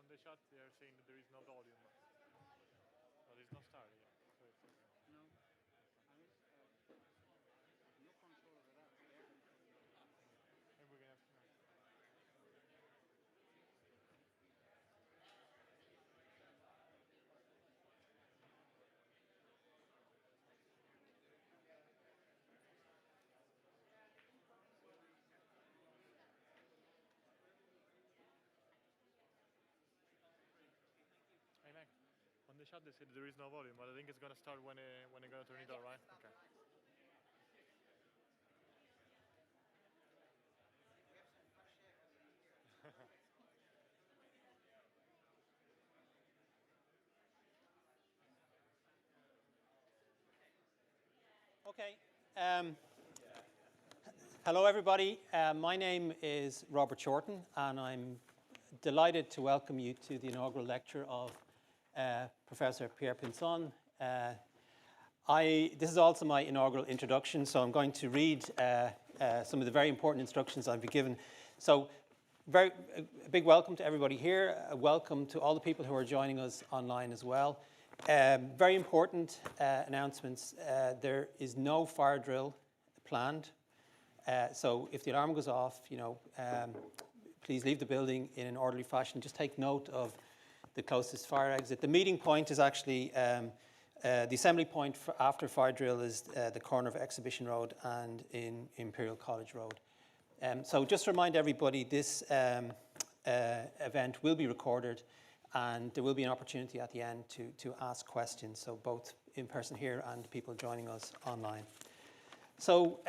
the chat they are saying that there is no volume, but it's not starting yet. So it's okay. No, I mean, no control over that. They're controlling it. Maybe we're gonna have to. Hey Mac, on the chat they said there is no volume, but I think it's gonna start when they're gonna turn it on, right? Okay. Okay. Hello, everybody. My name is Robert Shorten, and I'm delighted to welcome you to the inaugural lecture of Professor Pierre Pinson. This is also my inaugural introduction, so I'm going to read some of the very important instructions I've been given. So, a big welcome to everybody here. A welcome to all the people who are joining us online as well. Very important announcements. There is no fire drill planned. So if the alarm goes off, please leave the building in an orderly fashion. Just take note of the closest fire exit. The meeting point is actually, the assembly point after fire drill is the corner of Exhibition Road and in Imperial College Road. So just to remind everybody, this event will be recorded, and there will be an opportunity at the end to ask questions, so both in person here and people joining us online. So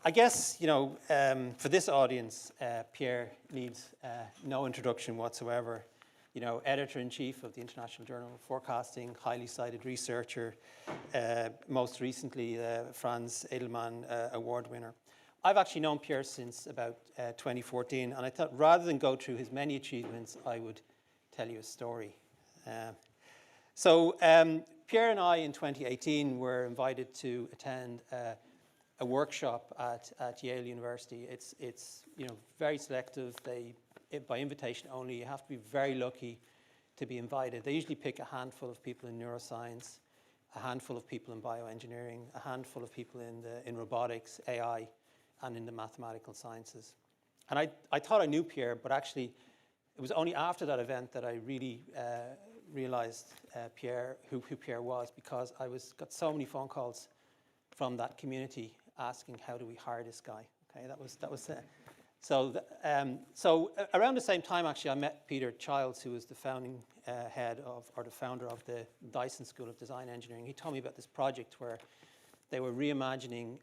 I guess, for this audience, Pierre needs no introduction whatsoever. Editor-in-chief of the International Journal of Forecasting, highly cited researcher, most recently Franz Edelman Award winner. I've actually known Pierre since about 2014, and I thought rather than go through his many achievements, I would tell you a story. Pierre and I in 2018 were invited to attend a workshop at Yale University. It's very selective. By invitation only. You have to be very lucky to be invited. They usually pick a handful of people in neuroscience, a handful of people in bioengineering, a handful of people in robotics, AI, and in the mathematical sciences. And I thought I knew Pierre, but actually it was only after that event that I really realized who Pierre was, because I got so many phone calls from that community asking, how do we hire this guy? Okay, that was so around the same time, actually, I met Peter Childs, who was the founding the founder of the Dyson School of Design Engineering. He told me about this project where they were reimagining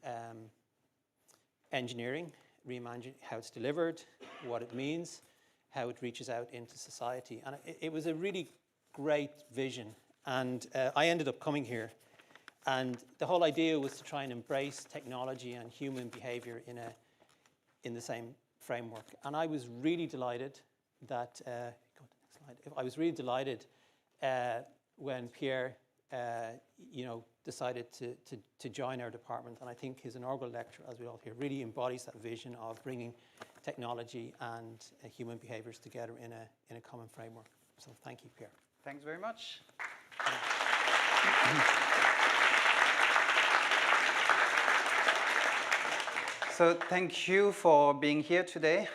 engineering, reimagining how it's delivered, what it means, how it reaches out into society. And it was a really great vision. And I ended up coming here. And the whole idea was to try and embrace technology and human behavior in the same framework. And I was really delighted that, go to the next slide. I was really delighted when Pierre, decided to join our department. And I think his inaugural lecture, as we all hear, really embodies that vision of bringing technology and human behaviors together in a common framework. So thank you, Pierre. Thanks very much. So thank you for being here today.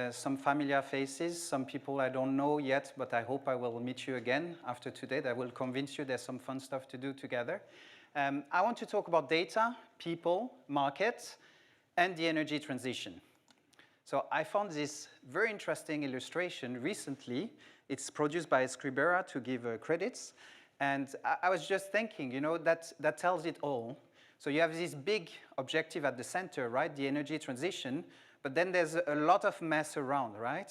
Some familiar faces, some people I don't know yet, but I hope I will meet you again after today. That will convince you there's some fun stuff to do together. I want to talk about data, people, markets, and the energy transition. So I found this very interesting illustration recently. It's produced by Scribera, to give credits. And I was just thinking, that tells it all. So you have this big objective at the center, right? The energy transition. But then there's a lot of mess around, right?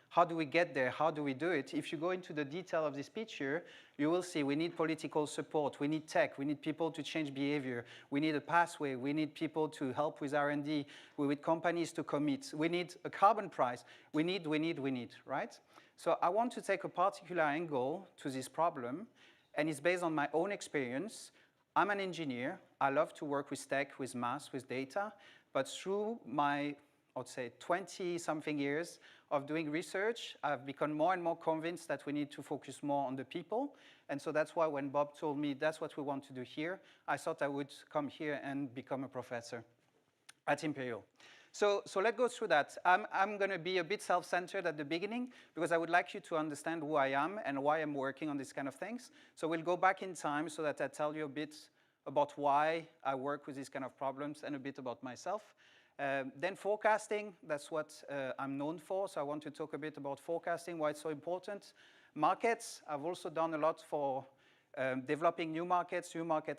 How do we get there? How do we do it? If you go into the detail of this picture, you will see we need political support. We need tech. We need people to change behavior. We need a pathway. We need people to help with R&D. We need companies to commit. We need a carbon price. We need, right? So I want to take a particular angle to this problem, and it's based on my own experience. I'm an engineer. I love to work with tech, with math, with data. But through my I'd say, 20-something years of doing research, I've become more and more convinced that we need to focus more on the people. And so that's why when Bob told me that's what we want to do here, I thought I would come here and become a professor at Imperial. So let's go through that. I'm going to be a bit self-centered at the beginning because I would like you to understand who I am and why I'm working on these kind of things. So we'll go back in time so that I tell you a bit about why I work with these kind of problems and a bit about myself. Then forecasting, that's what I'm known for. So I want to talk a bit about forecasting, why it's so important. Markets, I've also done a lot for developing new market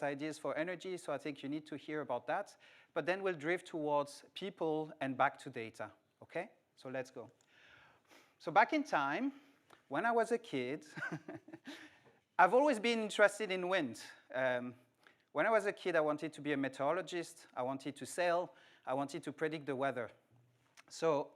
ideas for energy. So I think you need to hear about that. But then we'll drift towards people and back to data, okay? So let's go. So back in time, when I was a kid, I've always been interested in wind. When I was a kid, I wanted to be a meteorologist. I wanted to sail. I wanted to predict the weather. So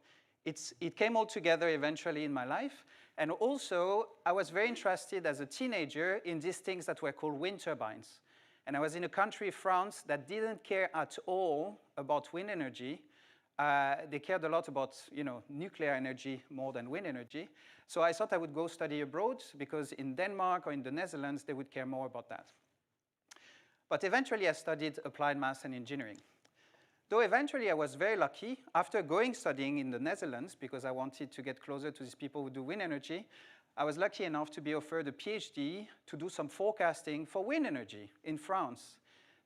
it came all together eventually in my life. And also, I was very interested as a teenager in these things that were called wind turbines. And I was in a country, France, that didn't care at all about wind energy. They cared a lot about, nuclear energy more than wind energy. So I thought I would go study abroad because in Denmark or in the Netherlands, they would care more about that. But eventually, I studied applied maths and engineering. Though eventually, I was very lucky. After studying in the Netherlands, because I wanted to get closer to these people who do wind energy, I was lucky enough to be offered a PhD to do some forecasting for wind energy in France.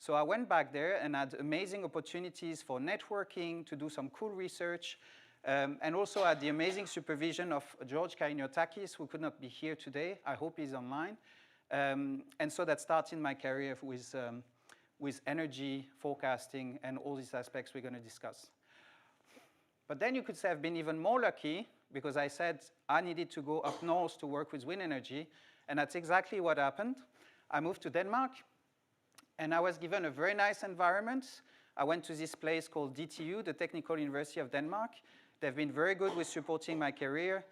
So I went back there and had amazing opportunities for networking, to do some cool research, and also had the amazing supervision of George Kainiotakis, who could not be here today. I hope he's online. And so that started my career with energy forecasting and all these aspects we're going to discuss. But then you could say I've been even more lucky because I said I needed to go up north to work with wind energy, and that's exactly what happened. I moved to Denmark, and I was given a very nice environment. I went to this place called DTU, the Technical University of Denmark. They've been very good with supporting my career.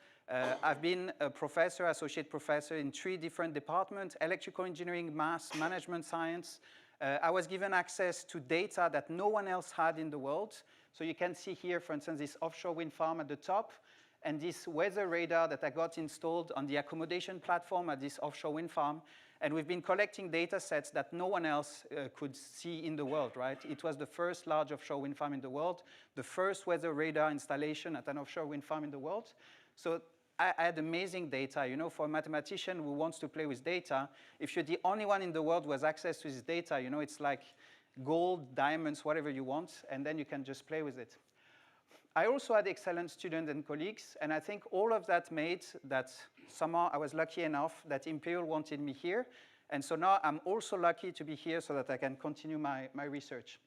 I've been a professor, associate professor in 3 different departments: electrical engineering, maths, management science. I was given access to data that no one else had in the world. So you can see here, for instance, this offshore wind farm at the top, and this weather radar that I got installed on the accommodation platform at this offshore wind farm. And we've been collecting data sets that no one else could see in the world, right? It was the first large offshore wind farm in the world, the first weather radar installation at an offshore wind farm in the world. So I had amazing data. For a mathematician who wants to play with data, if you're the only one in the world who has access to this data, it's like gold, diamonds, whatever you want, and then you can just play with it. I also had excellent students and colleagues, and I think all of that made that somehow I was lucky enough that Imperial wanted me here. And so now I'm also lucky to be here so that I can continue my research.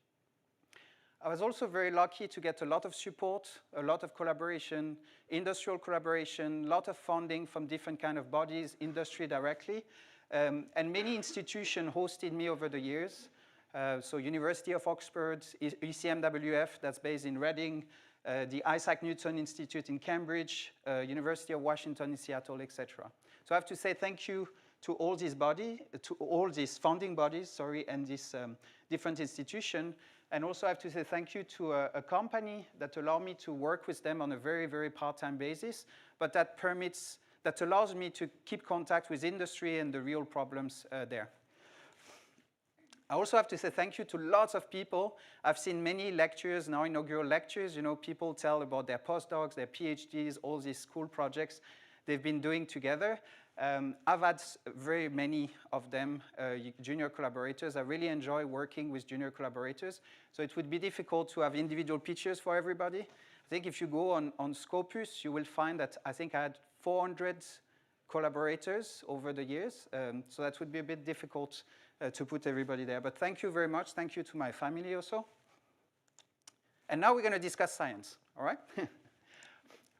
I was also very lucky to get a lot of support, a lot of collaboration, industrial collaboration, a lot of funding from different kind of bodies, industry directly. And many institutions hosted me over the years. So University of Oxford, ECMWF, that's based in Reading, the Isaac Newton Institute in Cambridge, University of Washington in Seattle, etc. So I have to say thank you to all these funding bodies, and these different institutions. And also I have to say thank you to a company that allowed me to work with them on a very, very part-time basis, but that allows me to keep contact with industry and the real problems there. I also have to say thank you to lots of people. I've seen many lectures, now inaugural lectures. People tell about their postdocs, their PhDs, all these cool projects they've been doing together. I've had very many of them, junior collaborators. I really enjoy working with junior collaborators. So it would be difficult to have individual pictures for everybody. I think if you go on Scopus, you will find that I think I had 400 collaborators over the years. So that would be a bit difficult to put everybody there. But thank you very much. Thank you to my family also. And now we're going to discuss science, all right?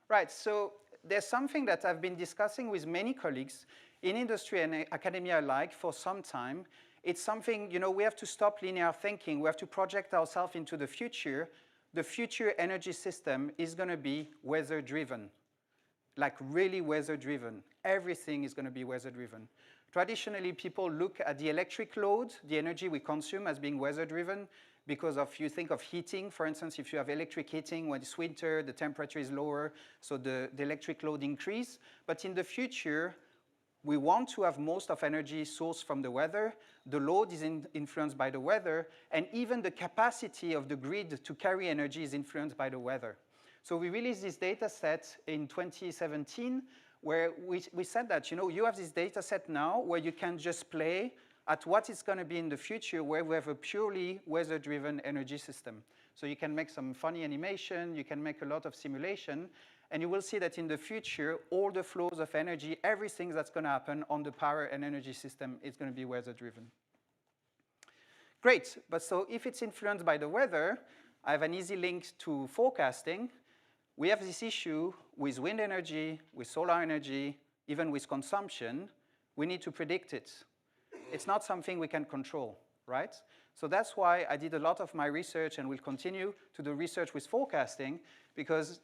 Right, so there's something that I've been discussing with many colleagues in industry and academia alike for some time. It's something, we have to stop linear thinking. We have to project ourselves into the future. The future energy system is going to be weather-driven, like really weather-driven. Everything is going to be weather-driven. Traditionally, people look at the electric load, the energy we consume, as being weather-driven. because of, you think of heating, for instance, if you have electric heating, when it's winter, the temperature is lower, so the electric load increase. But in the future, we want to have most of energy sourced from the weather. The load is influenced by the weather, and even the capacity of the grid to carry energy is influenced by the weather. So we released this data set in 2017, where we said that, you have this data set now where you can just play at what it's going to be in the future, where we have a purely weather-driven energy system. So you can make some funny animation, you can make a lot of simulation, and you will see that in the future, all the flows of energy, everything that's going to happen on the power and energy system is going to be weather-driven. Great, but so if it's influenced by the weather, I have an easy link to forecasting. We have this issue with wind energy, with solar energy, even with consumption. We need to predict it. It's not something we can control, right? So that's why I did a lot of my research and will continue to do research with forecasting, because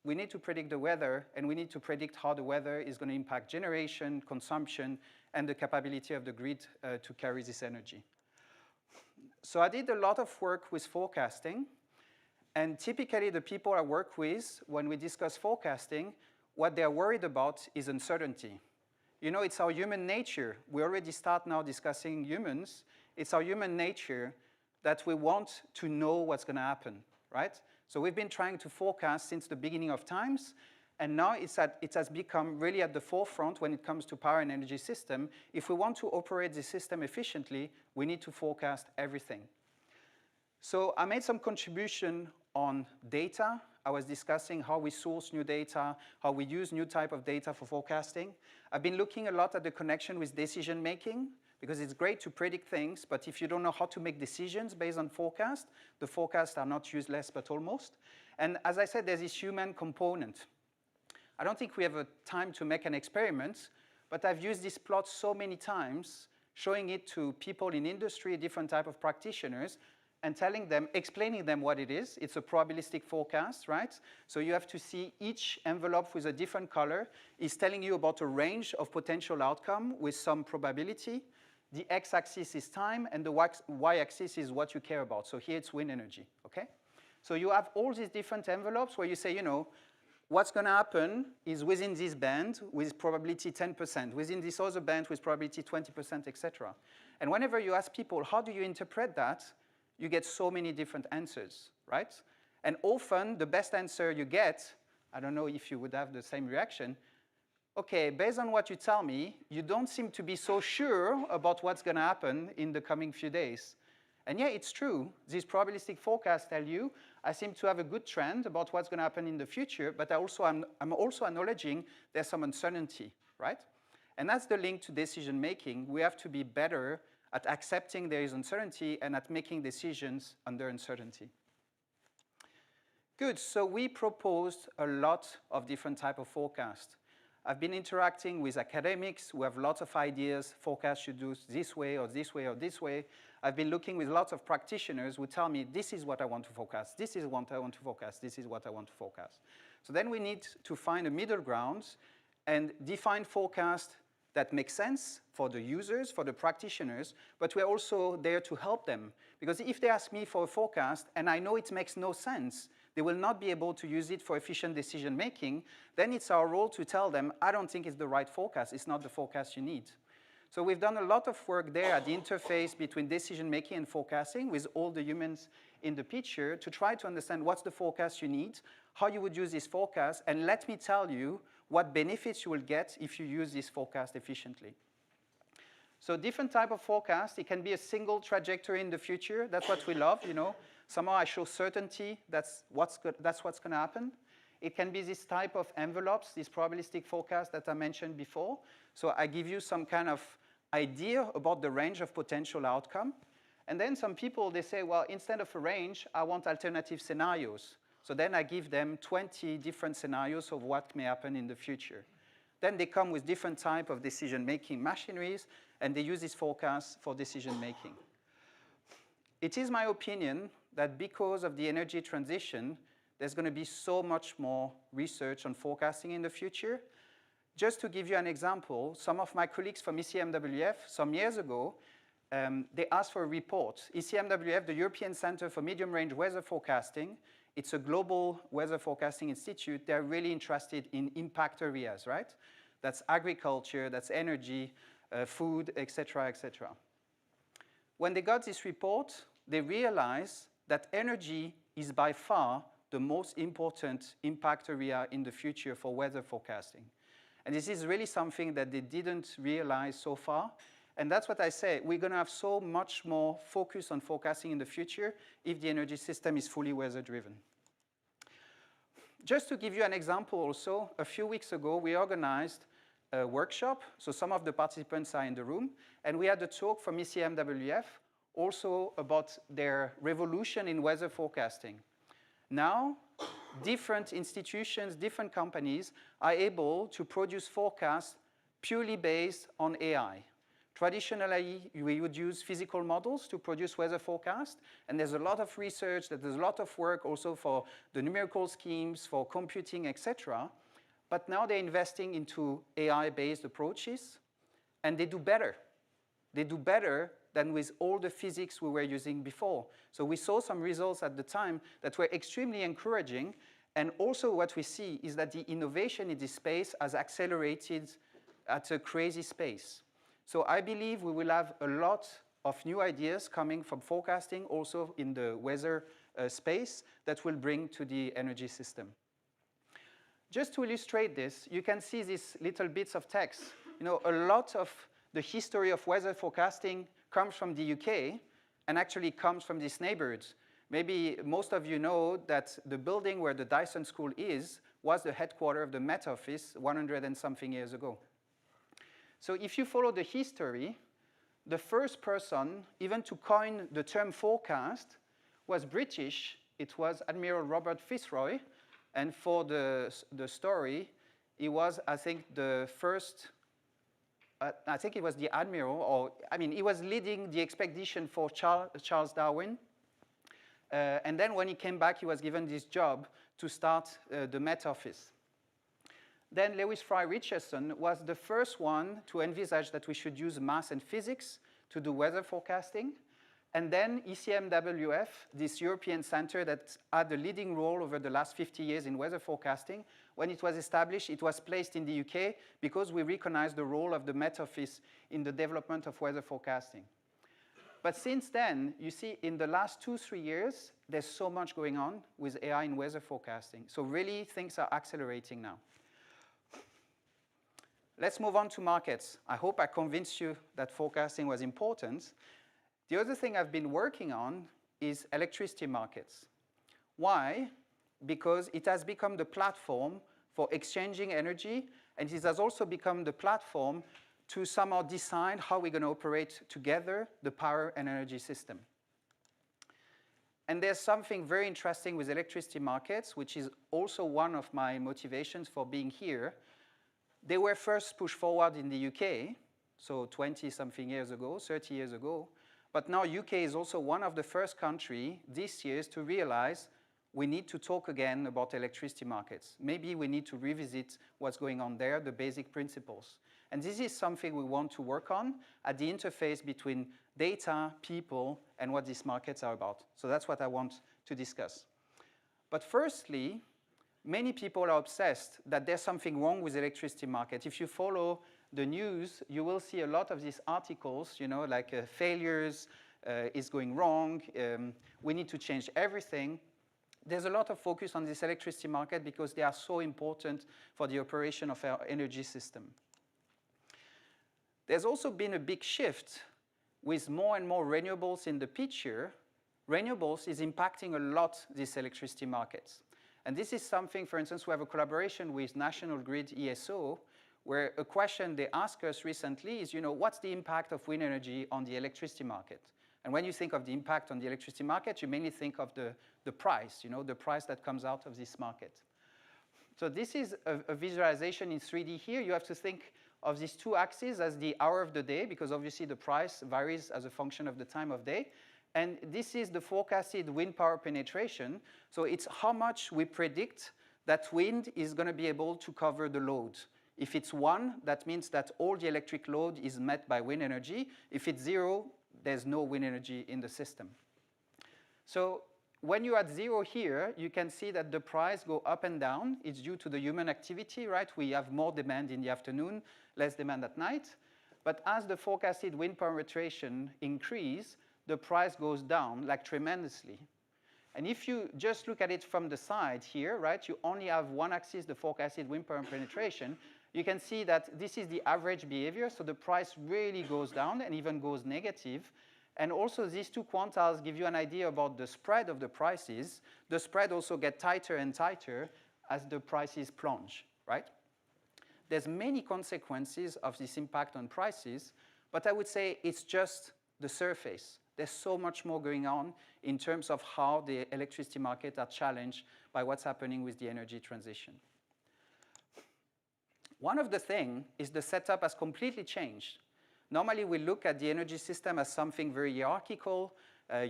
we need to predict the weather, and we need to predict how the weather is going to impact generation, consumption, and the capability of the grid to carry this energy. So I did a lot of work with forecasting, and typically the people I work with, when we discuss forecasting, what they're worried about is uncertainty. It's our human nature. We already start now discussing humans. It's our human nature that we want to know what's going to happen, right? So we've been trying to forecast since the beginning of times, and now it has become really at the forefront when it comes to power and energy system. If we want to operate the system efficiently, we need to forecast everything. So I made some contribution on data. I was discussing how we source new data, how we use new type of data for forecasting. I've been looking a lot at the connection with decision making, because it's great to predict things, but if you don't know how to make decisions based on forecast, the forecasts are not useless, but almost. And as I said, there's this human component. I don't think we have a time to make an experiment, but I've used this plot so many times, showing it to people in industry, different type of practitioners, and explaining them what it is. It's a probabilistic forecast, right? So you have to see each envelope with a different color is telling you about a range of potential outcome with some probability. The x-axis is time, and the y-axis is what you care about. So here it's wind energy, okay? So you have all these different envelopes where you say, what's going to happen is within this band with probability 10%, within this other band with probability 20%, etc. And whenever you ask people, how do you interpret that, you get so many different answers, right? And often, the best answer you get, I don't know if you would have the same reaction, okay, based on what you tell me, you don't seem to be so sure about what's going to happen in the coming few days. And yeah, it's true. These probabilistic forecasts tell you, I seem to have a good trend about what's going to happen in the future, but I'm also acknowledging there's some uncertainty, right? And that's the link to decision making. We have to be better at accepting there is uncertainty and at making decisions under uncertainty. Good, so we proposed a lot of different types of forecasts. I've been interacting with academics who have lots of ideas, forecasts should do this way or this way or this way. I've been looking with lots of practitioners who tell me, this is what I want to forecast, this is what I want to forecast, this is what I want to forecast. So then we need to find a middle ground and define forecasts that make sense for the users, for the practitioners, but we're also there to help them. Because if they ask me for a forecast and I know it makes no sense, they will not be able to use it for efficient decision making, then it's our role to tell them, I don't think it's the right forecast, it's not the forecast you need. So we've done a lot of work there at the interface between decision making and forecasting with all the humans in the picture to try to understand what's the forecast you need, how you would use this forecast, and let me tell you what benefits you will get if you use this forecast efficiently. So different type of forecast. It can be a single trajectory in the future. That's what we love, Somehow I show certainty. That's what's going to happen. It can be this type of envelopes, this probabilistic forecast that I mentioned before. So I give you some kind of idea about the range of potential outcome. And then some people, they say, well, instead of a range, I want alternative scenarios. So then I give them 20 different scenarios of what may happen in the future. Then they come with different type of decision-making machineries, and they use this forecast for decision-making. It is my opinion that because of the energy transition, there's going to be so much more research on forecasting in the future. Just to give you an example, some of my colleagues from ECMWF, some years ago, they asked for a report. ECMWF, the European Center for Medium-Range Weather Forecasting, it's a global weather forecasting institute. They're really interested in impact areas, right? That's agriculture, that's energy, food, etc., etc. When they got this report, they realized that energy is by far the most important impact area in the future for weather forecasting. And this is really something that they didn't realize so far. And that's what I say, we're going to have so much more focus on forecasting in the future if the energy system is fully weather-driven. Just to give you an example also, a few weeks ago, we organized a workshop. So some of the participants are in the room. And we had a talk from ECMWF also about their revolution in weather forecasting. Now, different institutions, different companies are able to produce forecasts purely based on AI. Traditionally, we would use physical models to produce weather forecasts, and there's a lot of research, there's a lot of work also for the numerical schemes, for computing, etc. But now they're investing into AI-based approaches, and they do better. They do better than with all the physics we were using before. So we saw some results at the time that were extremely encouraging, and also what we see is that the innovation in this space has accelerated at a crazy pace. So I believe we will have a lot of new ideas coming from forecasting also in the weather space that will bring to the energy system. Just to illustrate this, you can see these little bits of text. You know, a lot of the history of weather forecasting comes from the UK and actually comes from these neighborhoods. Maybe most of you know that the building where the Dyson school is was the headquarters of the Met Office 100 and something years ago. So if you follow the history, the first person even to coin the term forecast was British. It was Admiral Robert Fitzroy. And for the story, he was, I think, the first, I think he was the admiral, or I mean, he was leading the expedition for Charles Darwin. And then when he came back, he was given this job to start the Met Office. Then Lewis Fry Richardson was the first one to envisage that we should use math and physics to do weather forecasting. And then ECMWF, this European center that had a leading role over the last 50 years in weather forecasting, when it was established, it was placed in the UK because we recognized the role of the Met Office in the development of weather forecasting. But since then, you see, in the last 2-3 years, there's so much going on with AI in weather forecasting. So really, things are accelerating now. Let's move on to markets. I hope I convinced you that forecasting was important. The other thing I've been working on is electricity markets. Why? Because it has become the platform for exchanging energy, and it has also become the platform to somehow decide how we're going to operate together the power and energy system. And there's something very interesting with electricity markets, which is also one of my motivations for being here. They were first pushed forward in the UK, so 20-something years ago, 30 years ago. But now UK is also one of the first countries this year to realize we need to talk again about electricity markets. Maybe we need to revisit what's going on there, the basic principles. And this is something we want to work on at the interface between data, people, and what these markets are about. So that's what I want to discuss. But firstly, many people are obsessed that there's something wrong with the electricity market. If you follow the news, you will see a lot of these articles, you know, like failures is going wrong, we need to change everything. There's a lot of focus on this electricity market because they are so important for the operation of our energy system. There's also been a big shift with more and more renewables in the picture. Renewables is impacting a lot these electricity markets. And this is something, for instance, we have a collaboration with National Grid ESO, where a question they asked us recently is, you know, what's the impact of wind energy on the electricity market? And when you think of the impact on the electricity market, you mainly think of the price, you know, the price that comes out of this market. So this is a visualization in 3D here. You have to think of these two axes as the hour of the day, because obviously the price varies as a function of the time of day. And this is the forecasted wind power penetration. So it's how much we predict that wind is going to be able to cover the load. If it's 1, that means that all the electric load is met by wind energy. If it's 0, there's no wind energy in the system. So when you're at 0 here, you can see that the price go up and down. It's due to the human activity, right? We have more demand in the afternoon, less demand at night. But as the forecasted wind penetration increase, the price goes down like tremendously. And if you just look at it from the side here, right, you only have one axis, the forecasted wind penetration. You can see that this is the average behavior, so the price really goes down and even goes negative. And also these two quantiles give you an idea about the spread of the prices. The spread also gets tighter and tighter as the prices plunge, right? There's many consequences of this impact on prices, but I would say it's just the surface. There's so much more going on in terms of how the electricity market are challenged by what's happening with the energy transition. One of the things is the setup has completely changed. Normally, we look at the energy system as something very hierarchical.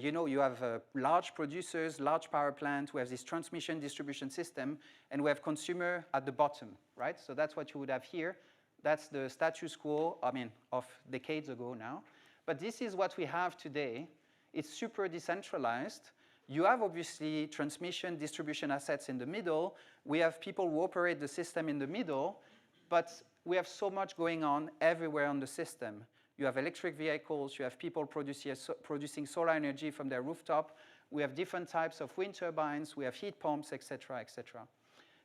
You have large producers, large power plant, we have this transmission distribution system, and we have consumer at the bottom, right? So that's what you would have here. That's the status quo, of decades ago now. But this is what we have today. It's super decentralized. You have, obviously, transmission, distribution assets in the middle. We have people who operate the system in the middle, but we have so much going on everywhere on the system. You have electric vehicles, you have people producing solar energy from their rooftop, we have different types of wind turbines, we have heat pumps, et cetera, et cetera.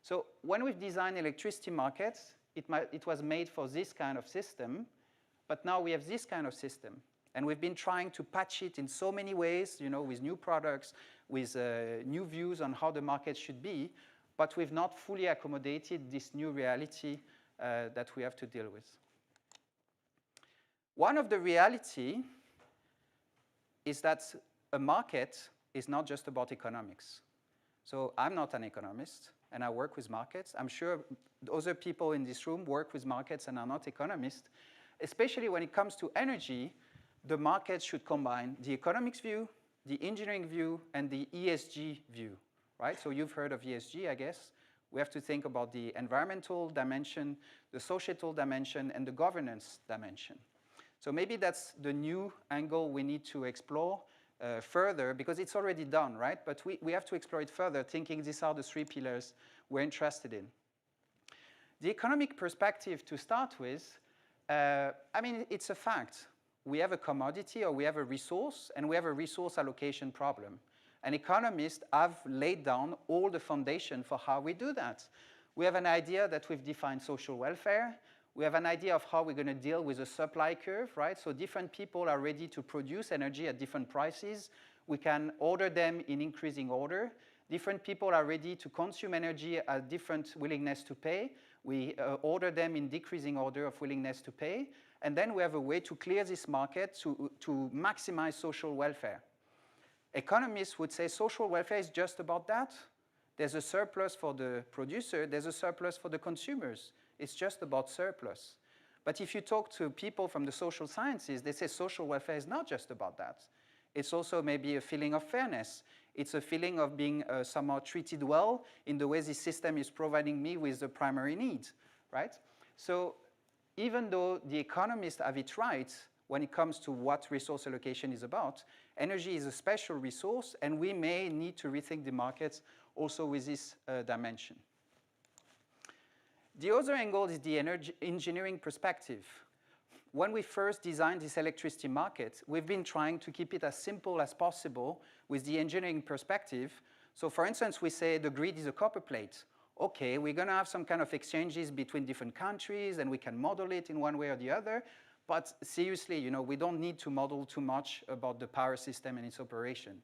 So when we've designed electricity markets, it was made for this kind of system, but now we have this kind of system. And we've been trying to patch it in so many ways, with new products, with new views on how the market should be, but we've not fully accommodated this new reality that we have to deal with. One of the reality is that a market is not just about economics. So I'm not an economist, and I work with markets. I'm sure other people in this room work with markets and are not economists. Especially when it comes to energy, the market should combine the economics view, the engineering view, and the ESG view, right? So you've heard of ESG, I guess. We have to think about the environmental dimension, the societal dimension, and the governance dimension. So maybe that's the new angle we need to explore further, because it's already done, right? But we have to explore it further, thinking these are the 3 pillars we're interested in. The economic perspective to start with, it's a fact. We have a commodity or we have a resource, and we have a resource allocation problem. And economists have laid down all the foundation for how we do that. We have an idea that we've defined social welfare. We have an idea of how we're going to deal with a supply curve, right? So different people are ready to produce energy at different prices. We can order them in increasing order. Different people are ready to consume energy at different willingness to pay. We order them in decreasing order of willingness to pay. And then we have a way to clear this market to maximize social welfare. Economists would say social welfare is just about that. There's a surplus for the producer, there's a surplus for the consumers. It's just about surplus. But if you talk to people from the social sciences, they say social welfare is not just about that. It's also maybe a feeling of fairness. It's a feeling of being somehow treated well in the way this system is providing me with the primary need, right? So even though the economists have it right when it comes to what resource allocation is about, energy is a special resource, and we may need to rethink the markets also with this dimension. The other angle is the energy engineering perspective. When we first designed this electricity market, we've been trying to keep it as simple as possible with the engineering perspective. So for instance, we say the grid is a copper plate. Okay, we're going to have some kind of exchanges between different countries, and we can model it in one way or the other. But seriously, we don't need to model too much about the power system and its operation.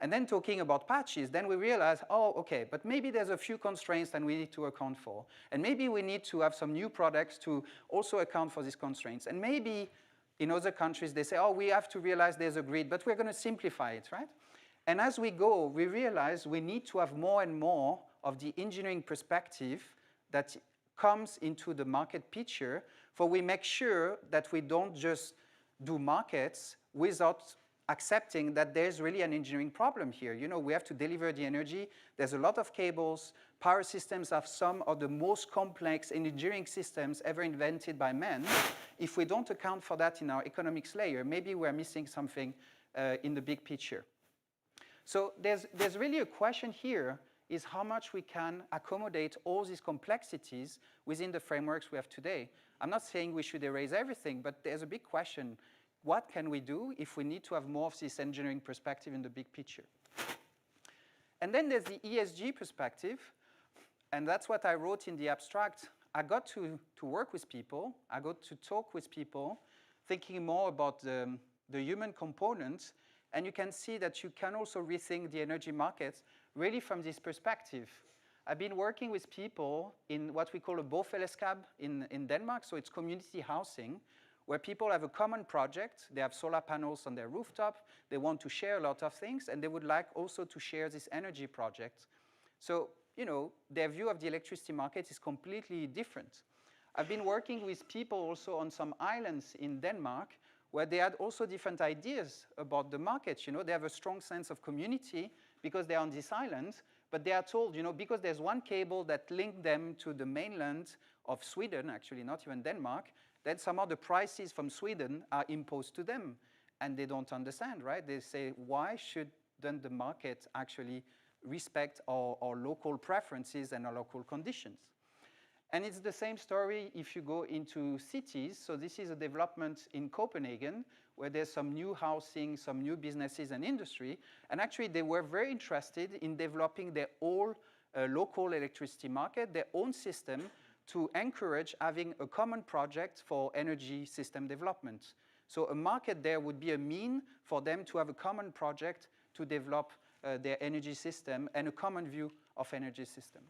And then talking about patches, then we realize, oh, okay, but maybe there's a few constraints that we need to account for. And maybe we need to have some new products to also account for these constraints. And maybe in other countries, they say, oh, we have to realize there's a grid, but we're going to simplify it, right? And as we go, we realize we need to have more and more of the engineering perspective that comes into the market picture, for we make sure that we don't just do markets without accepting that there's really an engineering problem here. We have to deliver the energy. There's a lot of cables. Power systems are some of the most complex engineering systems ever invented by man. If we don't account for that in our economics layer, maybe we're missing something in the big picture. So there's really a question here, is how much we can accommodate all these complexities within the frameworks we have today. I'm not saying we should erase everything, but there's a big question. What can we do if we need to have more of this engineering perspective in the big picture? And then there's the ESG perspective, and that's what I wrote in the abstract. I got to work with people, I got to talk with people, thinking more about the human component, and you can see that you can also rethink the energy markets really from this perspective. I've been working with people in what we call a bofællesskab in Denmark, so it's community housing, where people have a common project, they have solar panels on their rooftop, they want to share a lot of things, and they would like also to share this energy project. So, you know, their view of the electricity market is completely different. I've been working with people also on some islands in Denmark where they had also different ideas about the market. You know, they have a strong sense of community because they're on this island, but they are told, you know, because there's one cable that linked them to the mainland of Sweden, actually not even Denmark, then some of the prices from Sweden are imposed to them. And they don't understand, right? They say, why shouldn't the market actually respect our local preferences and our local conditions? And it's the same story if you go into cities. So this is a development in Copenhagen where there's some new housing, some new businesses and industry. And actually they were very interested in developing their own local electricity market, their own system to encourage having a common project for energy system development. So a market there would be a mean for them to have a common project to develop their energy system and a common view of energy system.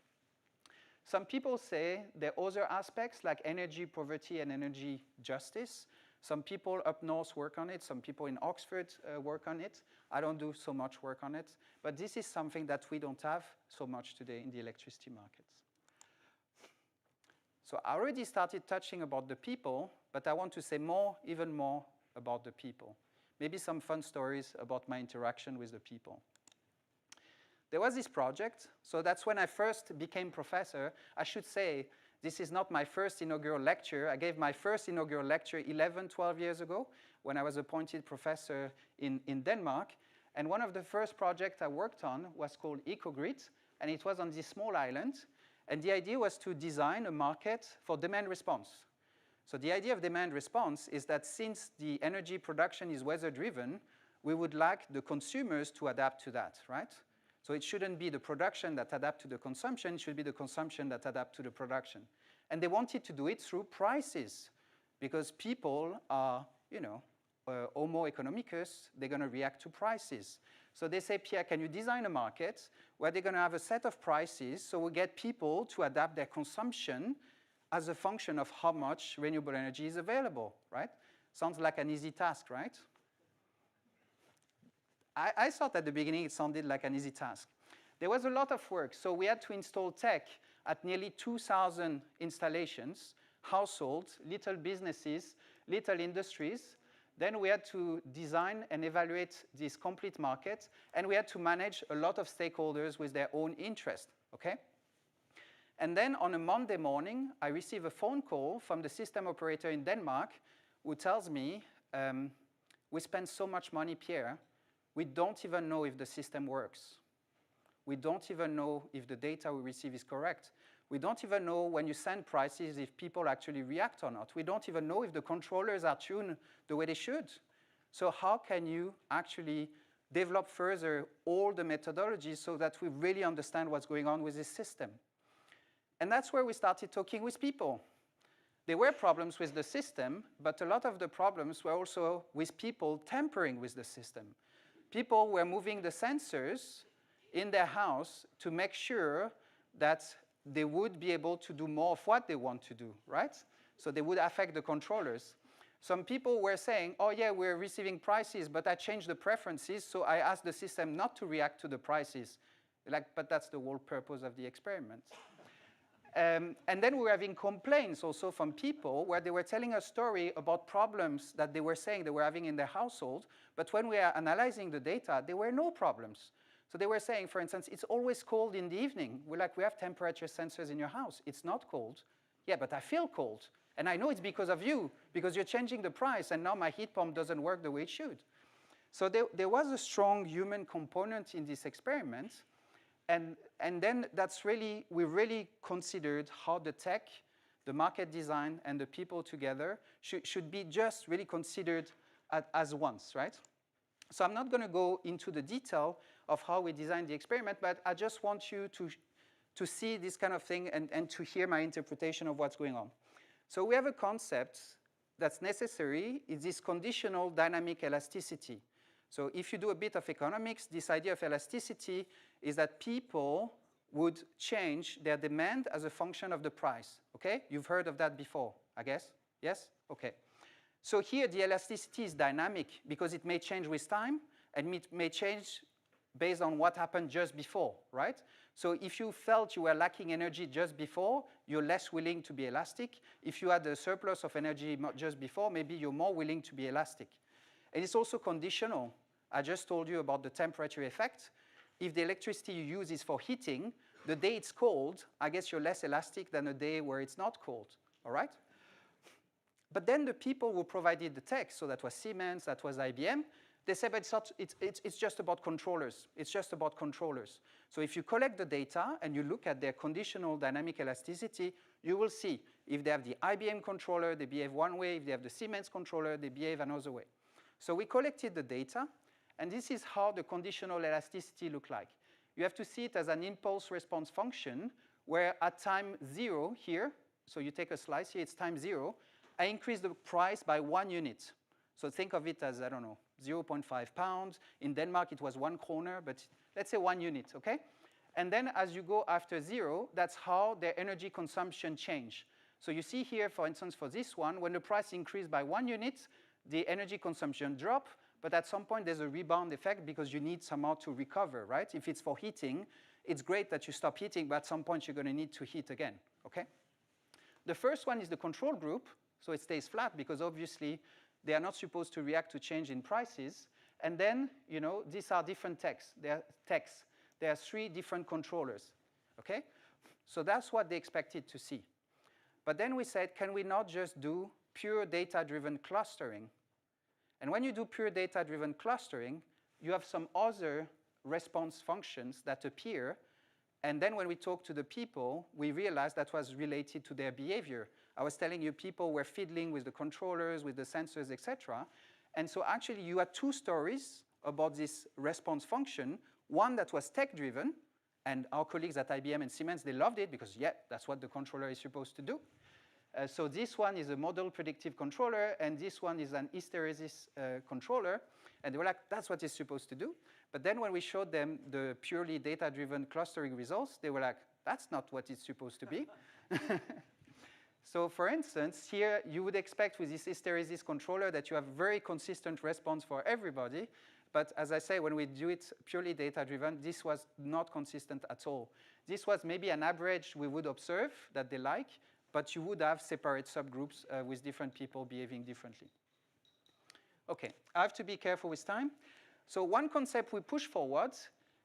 Some people say there are other aspects like energy poverty and energy justice. Some people up north work on it. Some people in Oxford work on it. I don't do so much work on it. But this is something that we don't have so much today in the electricity markets. So I already started touching about the people, but I want to say more, even more about the people. Maybe some fun stories about my interaction with the people. There was this project, so that's when I first became professor. I should say, this is not my first inaugural lecture. I gave my first inaugural lecture 11, 12 years ago when I was appointed professor in Denmark. And one of the first projects I worked on was called EcoGrid, and it was on this small island. And the idea was to design a market for demand response. So the idea of demand response is that since the energy production is weather-driven, we would like the consumers to adapt to that, right? So it shouldn't be the production that adapts to the consumption, it should be the consumption that adapts to the production. And they wanted to do it through prices, because people are, you know, homo economicus, they're going to react to prices. So they say, Pierre, can you design a market where they're going to have a set of prices so we get people to adapt their consumption as a function of how much renewable energy is available, right? Sounds like an easy task, right? I thought at the beginning it sounded like an easy task. There was a lot of work, so we had to install tech at nearly 2,000 installations, households, little businesses, little industries. Then we had to design and evaluate this complete market, and we had to manage a lot of stakeholders with their own interest, okay? And then on a Monday morning, I receive a phone call from the system operator in Denmark who tells me, we spend so much money, Pierre, we don't even know if the system works. We don't even know if the data we receive is correct. We don't even know when you send prices if people actually react or not. We don't even know if the controllers are tuned the way they should. So how can you actually develop further all the methodologies so that we really understand what's going on with this system? And that's where we started talking with people. There were problems with the system, but a lot of the problems were also with people tampering with the system. People were moving the sensors in their house to make sure that they would be able to do more of what they want to do, right? So they would affect the controllers. Some people were saying, oh yeah, we're receiving prices, but I changed the preferences, so I asked the system not to react to the prices. Like, but that's the whole purpose of the experiment. And then we were having complaints also from people where they were telling a story about problems that they were saying they were having in their household, but when we are analyzing the data, there were no problems. So they were saying, for instance, it's always cold in the evening. We're like, we have temperature sensors in your house. It's not cold. Yeah, but I feel cold. And I know it's because of you, because you're changing the price, and now my heat pump doesn't work the way it should. So there was a strong human component in this experiment. And then we really considered how the tech, the market design, and the people together should be just really considered as once, right? So I'm not going to go into the detail of how we designed the experiment, but I just want you to see this kind of thing and to hear my interpretation of what's going on. So we have a concept that's necessary, is this conditional dynamic elasticity. So if you do a bit of economics, this idea of elasticity is that people would change their demand as a function of the price, okay? You've heard of that before, I guess? Yes? Okay. So here the elasticity is dynamic because it may change with time and it may change based on what happened just before, right? So if you felt you were lacking energy just before, you're less willing to be elastic. If you had a surplus of energy just before, maybe you're more willing to be elastic. And it's also conditional. I just told you about the temperature effect. If the electricity you use is for heating, the day it's cold, I guess you're less elastic than a day where it's not cold, all right? But then the people who provided the tech, so that was Siemens, that was IBM, they said, but it's just about controllers. It's just about controllers. So if you collect the data and you look at their conditional dynamic elasticity, you will see if they have the IBM controller, they behave one way. If they have the Siemens controller, they behave another way. So we collected the data, and this is how the conditional elasticity looked like. You have to see it as an impulse response function, where at time 0 here, so you take a slice here, it's time 0, I increase the price by 1 unit. So think of it as, I don't know, 0.5 pounds. In Denmark, it was 1 kroner, but let's say 1 unit, okay? And then as you go after 0, that's how their energy consumption change. So you see here, for instance, for this one, when the price increased by 1 unit, the energy consumption drop, but at some point there's a rebound effect because you need somehow to recover, right? If it's for heating, it's great that you stop heating, but at some point you're going to need to heat again, okay? The first one is the control group, so it stays flat because obviously they are not supposed to react to change in prices. And then, you know, these are different techs. There are 3 different controllers, okay? So that's what they expected to see. But then we said, can we not just do pure data-driven clustering? And when you do pure data-driven clustering, you have some other response functions that appear. And then when we talk to the people, we realized that was related to their behavior. I was telling you people were fiddling with the controllers, with the sensors, etc. And so actually you had 2 stories about this response function. One that was tech-driven, and our colleagues at IBM and Siemens, they loved it because, yeah, that's what the controller is supposed to do. So this one is a model predictive controller, and this one is an hysteresis controller. And they were like, that's what it's supposed to do. But then when we showed them the purely data-driven clustering results, they were like, that's not what it's supposed to be. So for instance, here you would expect with this hysteresis controller that you have very consistent response for everybody. But as I say, when we do it purely data-driven, this was not consistent at all. This was maybe an average we would observe that they like, but you would have separate subgroups with different people behaving differently. Okay, I have to be careful with time. So one concept we push forward,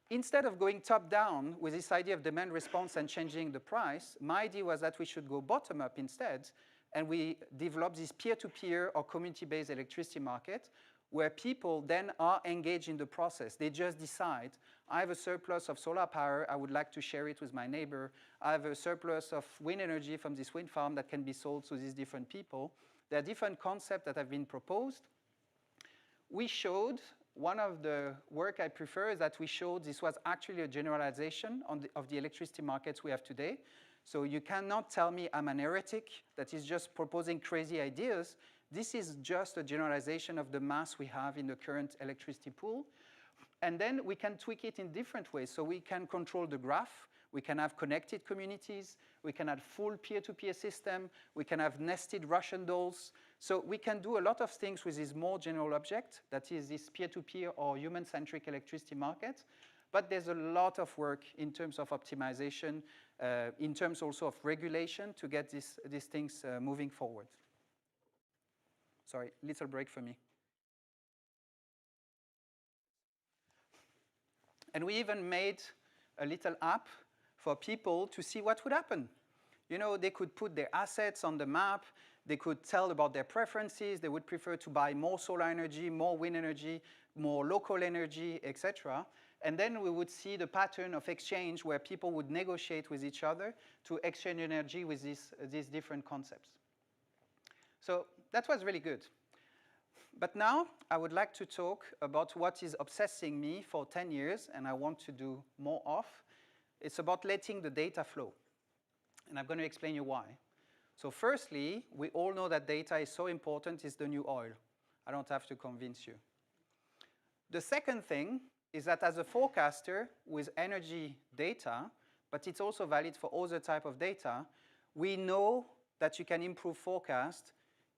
instead of going top-down with this idea of demand response and changing the price, my idea was that we should go bottom-up instead, and we developed this peer-to-peer or community-based electricity market where people then are engaged in the process. They just decide, I have a surplus of solar power, I would like to share it with my neighbor. I have a surplus of wind energy from this wind farm that can be sold to these different people. There are different concepts that have been proposed. We showed, one of the work I prefer is that we showed this was actually a generalization of the electricity markets we have today. So you cannot tell me I'm an heretic that is just proposing crazy ideas. This is just a generalization of the mass we have in the current electricity pool. And then we can tweak it in different ways. So we can control the graph. We can have connected communities. We can have full peer-to-peer system. We can have nested Russian dolls. So we can do a lot of things with this more general object, that is this peer-to-peer or human-centric electricity market. But there's a lot of work in terms of optimization, in terms also of regulation to get these things moving forward. Sorry, little break for me. And we even made a little app for people to see what would happen. You know, they could put their assets on the map. They could tell about their preferences. They would prefer to buy more solar energy, more wind energy, more local energy, etc. And then we would see the pattern of exchange where people would negotiate with each other to exchange energy with these different concepts. So that was really good. But now I would like to talk about what is obsessing me for 10 years and I want to do more of. It's about letting the data flow. And I'm going to explain you why. So firstly, we all know that data is so important, it's the new oil. I don't have to convince you. The second thing is that as a forecaster with energy data, but it's also valid for other type of data, we know that you can improve forecast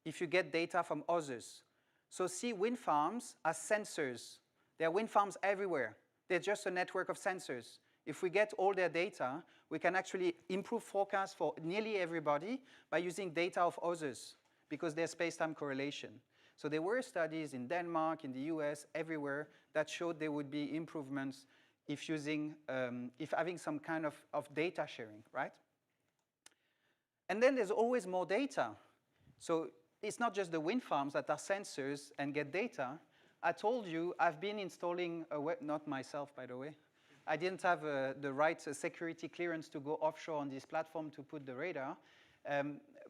if you get data from others. So see wind farms as sensors. There are wind farms everywhere. They're just a network of sensors. If we get all their data, we can actually improve forecasts for nearly everybody by using data of others because there's space-time correlation. So there were studies in Denmark, in the US, everywhere that showed there would be improvements if having some kind of data sharing, right? And then there's always more data. So it's not just the wind farms that are sensors and get data. I told you I've been installing a web, not myself, by the way. I didn't have the right security clearance to go offshore on this platform to put the radar.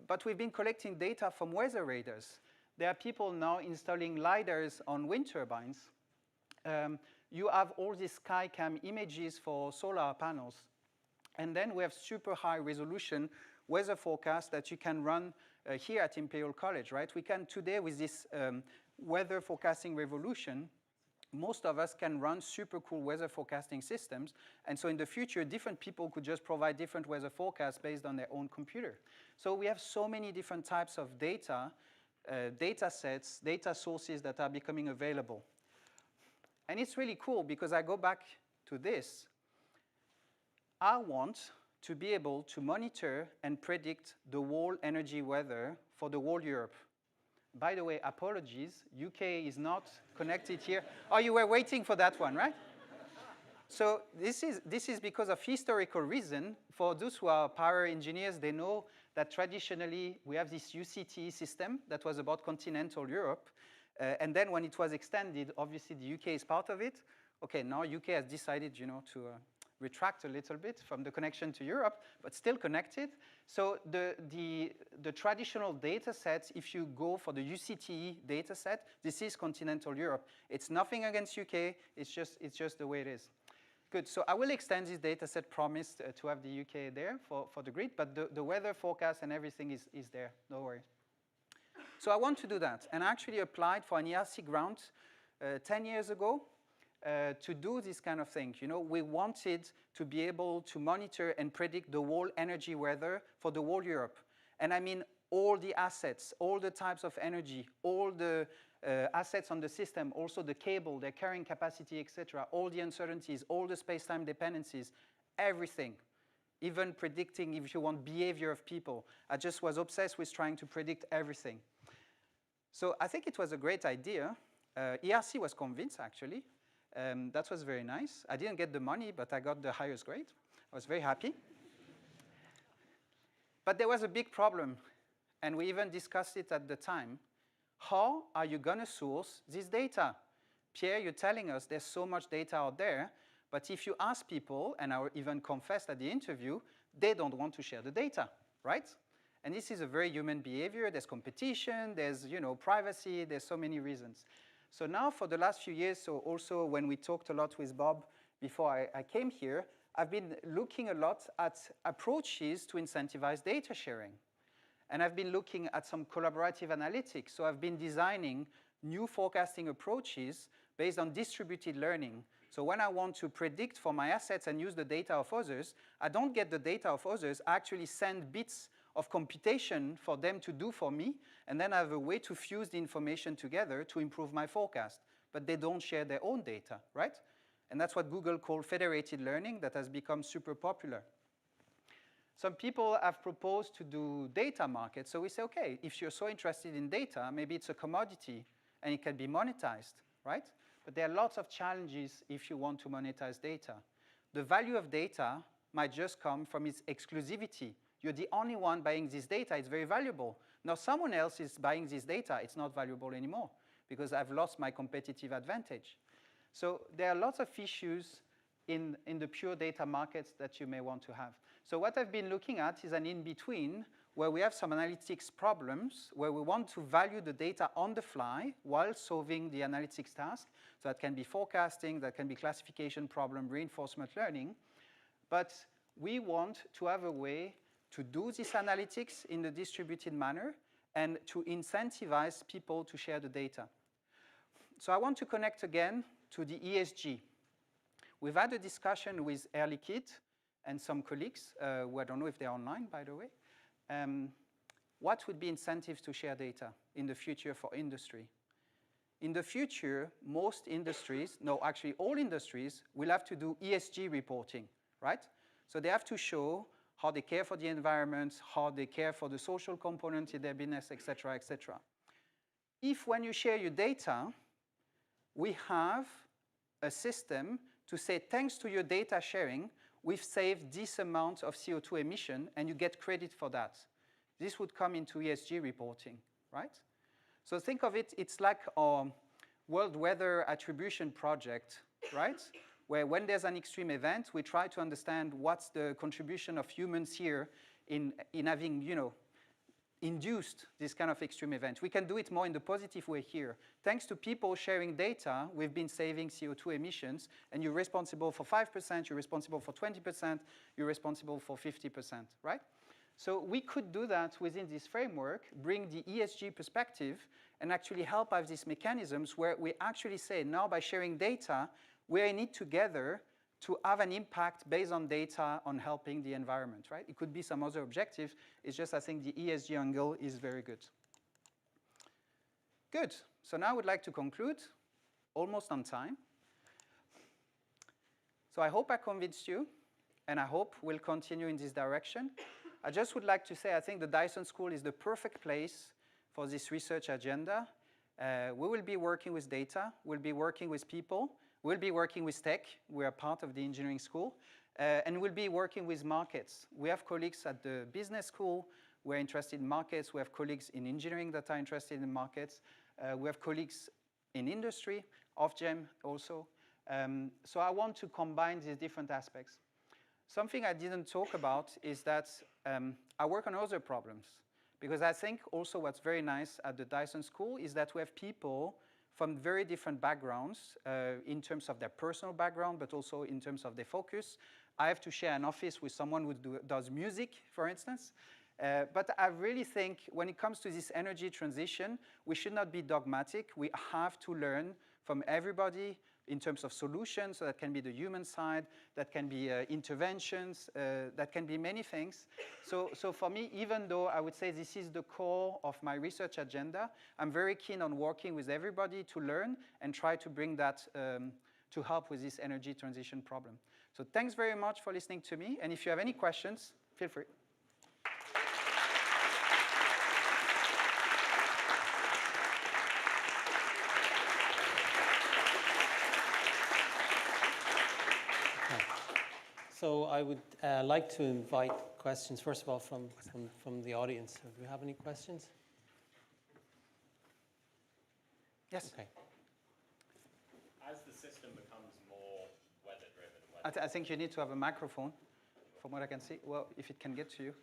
But we've been collecting data from weather radars. There are people now installing LiDARs on wind turbines. You have all these SkyCam images for solar panels. And then we have super high resolution weather forecasts that you can run here at Imperial College, right? We can today, with this weather forecasting revolution, most of us can run super cool weather forecasting systems. And so in the future, different people could just provide different weather forecasts based on their own computer. So we have so many different types of data, data sets, data sources that are becoming available. And it's really cool because I go back to this. I want to be able to monitor and predict the whole energy weather for the whole Europe. By the way, apologies, UK is not connected here. Oh, you were waiting for that one, right? So this is because of historical reason. For those who are power engineers, they know that traditionally we have this UCT system that was about continental Europe. And then when it was extended, obviously the UK is part of it. Okay, now UK has decided, you know, to retract a little bit from the connection to Europe, but still connected. So the traditional data sets, if you go for the UCT data set, this is continental Europe. It's nothing against UK, it's just the way it is. Good, so I will extend this data set promised to have the UK there for the grid, but the weather forecast and everything is there, no worry. So I want to do that, and I actually applied for an ERC grant 10 years ago to do this kind of thing. You know, we wanted to be able to monitor and predict the whole energy weather for the whole Europe. And I mean all the assets, all the types of energy, all the assets on the system, also the cable, their carrying capacity, etc., all the uncertainties, all the space-time dependencies, everything. Even predicting, if you want, behavior of people. I just was obsessed with trying to predict everything. So I think it was a great idea. ERC was convinced, actually. That was very nice. I didn't get the money, but I got the highest grade. I was very happy. But there was a big problem, and we even discussed it at the time. How are you going to source this data? Pierre, you're telling us there's so much data out there, but if you ask people, and I even confessed at the interview, they don't want to share the data, right? And this is a very human behavior. There's competition, there's, you know, privacy, there's so many reasons. So now for the last few years, so also when we talked a lot with Bob before I came here, I've been looking a lot at approaches to incentivize data sharing. And I've been looking at some collaborative analytics. So I've been designing new forecasting approaches based on distributed learning. So when I want to predict for my assets and use the data of others, I don't get the data of others, I actually send bits of computation for them to do for me, and then I have a way to fuse the information together to improve my forecast. But they don't share their own data, right? And that's what Google called federated learning that has become super popular. Some people have proposed to do data markets. So we say, okay, if you're so interested in data, maybe it's a commodity and it can be monetized, right? but there are lots of challenges if you want to monetize data. The value of data might just come from its exclusivity. You're the only one buying this data, it's very valuable. Now someone else is buying this data, it's not valuable anymore because I've lost my competitive advantage. So there are lots of issues in the pure data markets that you may want to have. So what I've been looking at is an in-between where we have some analytics problems where we want to value the data on the fly while solving the analytics task. So that can be forecasting, that can be classification problem, reinforcement learning. But we want to have a way to do this analytics in a distributed manner and to incentivize people to share the data. So I want to connect again to the ESG. We've had a discussion with Air Liquide and some colleagues, who I don't know if they're online, by the way. What would be incentives to share data in the future for industry? In the future, most industries, no, actually all industries, will have to do ESG reporting, right? So they have to show how they care for the environment, how they care for the social component in their business, et cetera, et cetera. If when you share your data, we have a system to say, thanks to your data sharing, we've saved this amount of CO2 emission, and you get credit for that. This would come into ESG reporting, right? So think of it, it's like our World Weather Attribution project, right? Where when there's an extreme event, we try to understand what's the contribution of humans here in having, you know, induced this kind of extreme event. We can do it more in the positive way here. Thanks to people sharing data, we've been saving CO2 emissions, and you're responsible for 5%, you're responsible for 20%, you're responsible for 50%, right? So we could do that within this framework, bring the ESG perspective, and actually help have these mechanisms where we actually say, now by sharing data, we're in it together to have an impact based on data on helping the environment, right? It could be some other objective. It's just I think the ESG angle is very good. Good. So now I would like to conclude, almost on time. So I hope I convinced you, and I hope we'll continue in this direction. I just would like to say I think the Dyson School is the perfect place for this research agenda. We will be working with data. We'll be working with people. We'll be working with tech. We are part of the engineering school. And we'll be working with markets. We have colleagues at the business school. We're interested in markets. We have colleagues in engineering that are interested in markets. We have colleagues in industry, Ofgem also. So I want to combine these different aspects. Something I didn't talk about is that I work on other problems. Because I think also what's very nice at the Dyson School is that we have people from very different backgrounds in terms of their personal background, but also in terms of their focus. I have to share an office with someone who does music, for instance. But I really think when it comes to this energy transition, we should not be dogmatic. We have to learn from everybody in terms of solutions. So that can be the human side, that can be interventions, that can be many things. So for me, even though I would say this is the core of my research agenda, I'm very keen on working with everybody to learn and try to bring that to help with this energy transition problem. So thanks very much for listening to me. And if you have any questions, feel free. So I would like to invite questions, first of all, from the audience. Do we have any questions? Yes. Okay. As the system becomes more weather-driven, I think you need to have a microphone, from what I can see. Well, if it can get to you.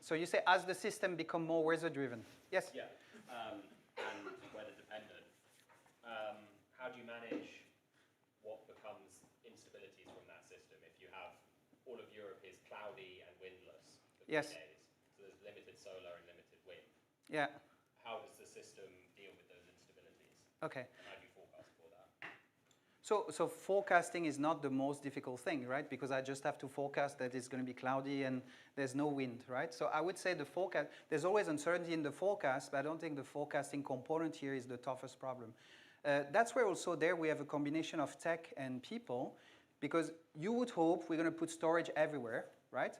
So you say, as the system become more weather-driven. Yes? Yeah, and weather-dependent. How do you manage what becomes instabilities from that system? If you have all of Europe is cloudy and windless for 3 Yes. days, so there's limited solar and limited wind. Yeah. How does the system deal with those instabilities? Okay. And how do you forecast for that? So forecasting is not the most difficult thing, right? Because I just have to forecast that it's going to be cloudy and there's no wind, right? So I would say the forecast, there's always uncertainty in the forecast, but I don't think the forecasting component here is the toughest problem. That's where also there we have a combination of tech and people, because you would hope we're going to put storage everywhere, right?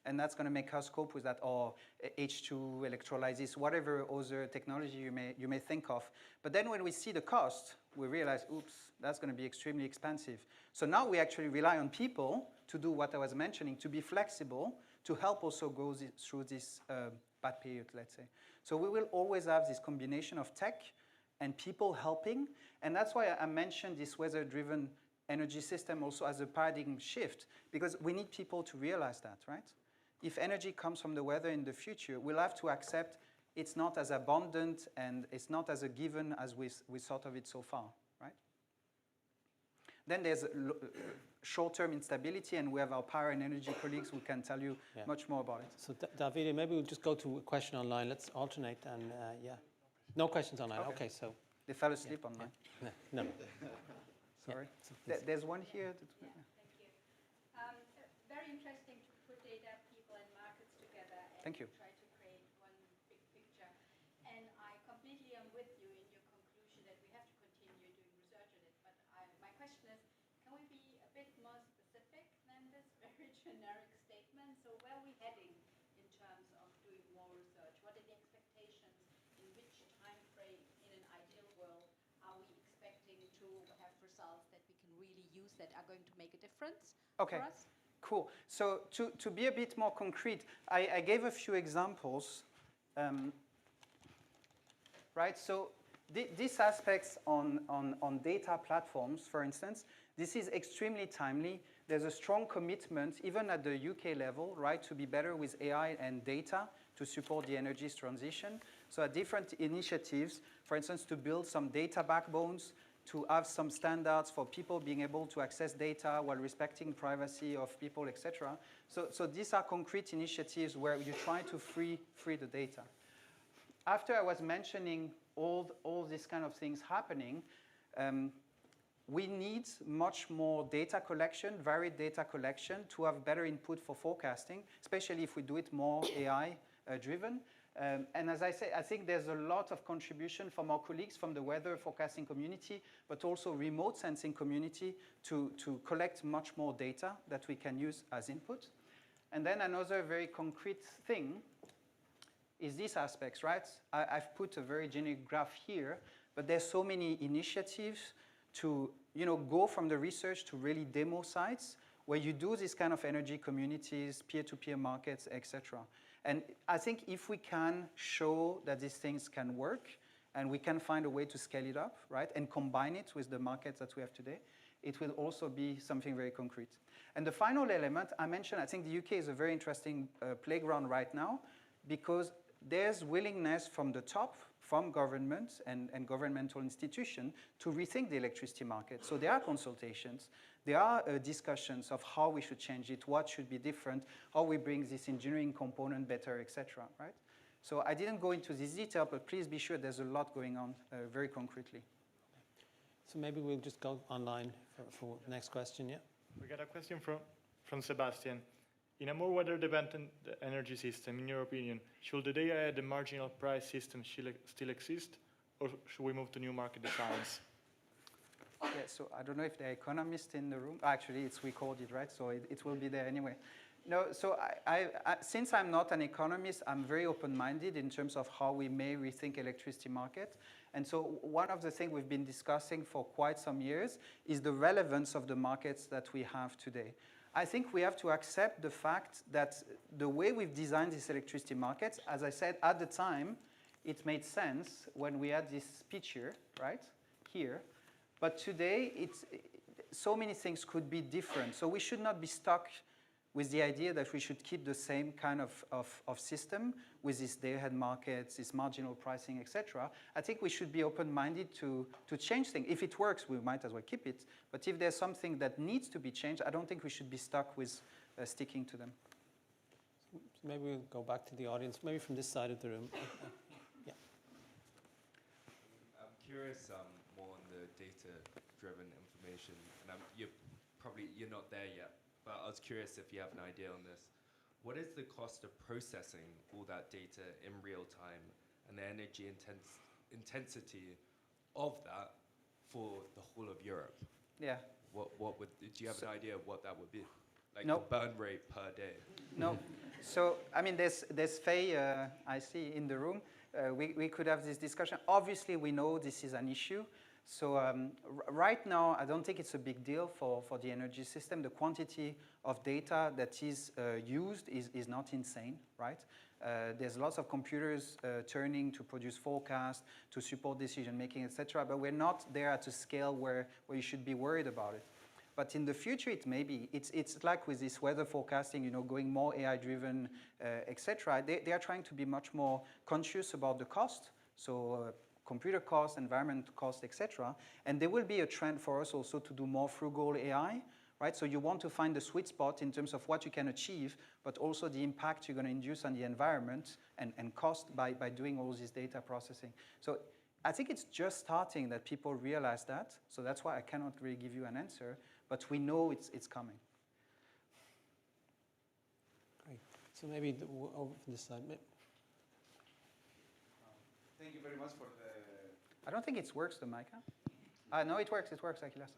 and that's going to make us cope with that, or H2 electrolysis, whatever other technology you may think of. But then when we see the cost, we realize, oops, that's going to be extremely expensive. So now we actually rely on people to do what I was mentioning, to be flexible, to help also go through this bad period, let's say. So we will always have this combination of tech and people helping, and that's why I mentioned this weather-driven energy system also as a paradigm shift, because we need people to realize that, right? If energy comes from the weather in the future, we'll have to accept it's not as abundant and it's not as a given as we thought of it so far, right? Then there's short-term instability, and we have our power and energy colleagues who can tell you much more about it. So Davide, maybe we'll just go to a question online. Let's alternate, and yeah. No questions online. Okay, so. They fell asleep online. Yeah. No. Sorry. There's one here. Thank you. Very interesting to put data, people, and markets together and Thank you. try to create one big picture. And I completely am with you in your conclusion that we have to continue doing research on it. But my question is, can we be a bit more specific than this very generic statement? So where are we heading in terms of doing more research? What are the expectations? In which time frame, in an ideal world, are we expecting to have results that we can really use that are going to make a difference for us? Cool. So to be a bit more concrete, I gave a few examples, right? So these aspects on data platforms, for instance, this is extremely timely. There's a strong commitment, even at the UK level, right, to be better with AI and data to support the energy transition. So different initiatives, for instance, to build some data backbones, to have some standards for people being able to access data while respecting privacy of people, etc. So these are concrete initiatives where you try to free the data. After I was mentioning all these kind of things happening, we need much more data collection, varied data collection, to have better input for forecasting, especially if we do it more AI-driven. And as I say, I think there's a lot of contribution from our colleagues from the weather forecasting community, but also remote sensing community to collect much more data that we can use as input. And then another very concrete thing is these aspects, right? I've put a very generic graph here, but there's so many initiatives to go from the research to really demo sites where you do this kind of energy communities, peer-to-peer markets, etc. And I think if we can show that these things can work and we can find a way to scale it up, right, and combine it with the markets that we have today, it will also be something very concrete. And the final element I mentioned, I think the UK is a very interesting playground right now, because there's willingness from the top, from governments and governmental institutions to rethink the electricity market. So there are consultations, there are discussions of how we should change it, what should be different, how we bring this engineering component better, etc. Right? So I didn't go into this detail, but please be sure there's a lot going on very concretely. So maybe we'll just go online for the next question, yeah? We got a question from Sebastian. In a more weather-dependent energy system, in your opinion, should the day-ahead and marginal price system still exist, or should we move to new market designs? Yeah, so I don't know if there are economists in the room. Actually, it's recorded, right? So it will be there anyway. No, so since I'm not an economist, I'm very open-minded in terms of how we may rethink electricity market. And so one of the things we've been discussing for quite some years is the relevance of the markets that we have today. I think we have to accept the fact that the way we've designed these electricity markets, as I said, at the time, it made sense when we had this picture, right, here. But today, so many things could be different. So we should not be stuck with the idea that we should keep the same kind of system with these day-ahead markets, this marginal pricing, etc. I think we should be open-minded to change things. If it works, we might as well keep it. But if there's something that needs to be changed, I don't think we should be stuck with sticking to them. So maybe we'll go back to the audience, maybe from this side of the room. Yeah. I'm curious more on the data-driven information, and you're not there yet. But I was curious if you have an idea on this. What is the cost of processing all that data in real time and the energy intensity of that for the whole of Europe? Yeah. Do you have an idea of what that would be? Like No. the burn rate per day? No. So, I mean, there's Faye, I see in the room. We could have this discussion. Obviously, we know this is an issue. So right now, I don't think it's a big deal for the energy system. The quantity of data that is used is not insane, right? There's lots of computers turning to produce forecasts, to support decision making, etc. But we're not there at a scale where you should be worried about it. But in the future, it may be. It's like with this weather forecasting, you know, going more AI-driven, etc. They are trying to be much more conscious about the cost. So computer cost, environment cost, etc. And there will be a trend for us also to do more frugal AI, right? So you want to find the sweet spot in terms of what you can achieve, but also the impact you're going to induce on the environment and cost by doing all this data processing. So I think it's just starting that people realize that. So that's why I cannot really give you an answer. But we know it's coming. Great. So maybe over from this side. Thank you very much for the... I don't think it works, the mic. Huh? No, it works, Aquilas.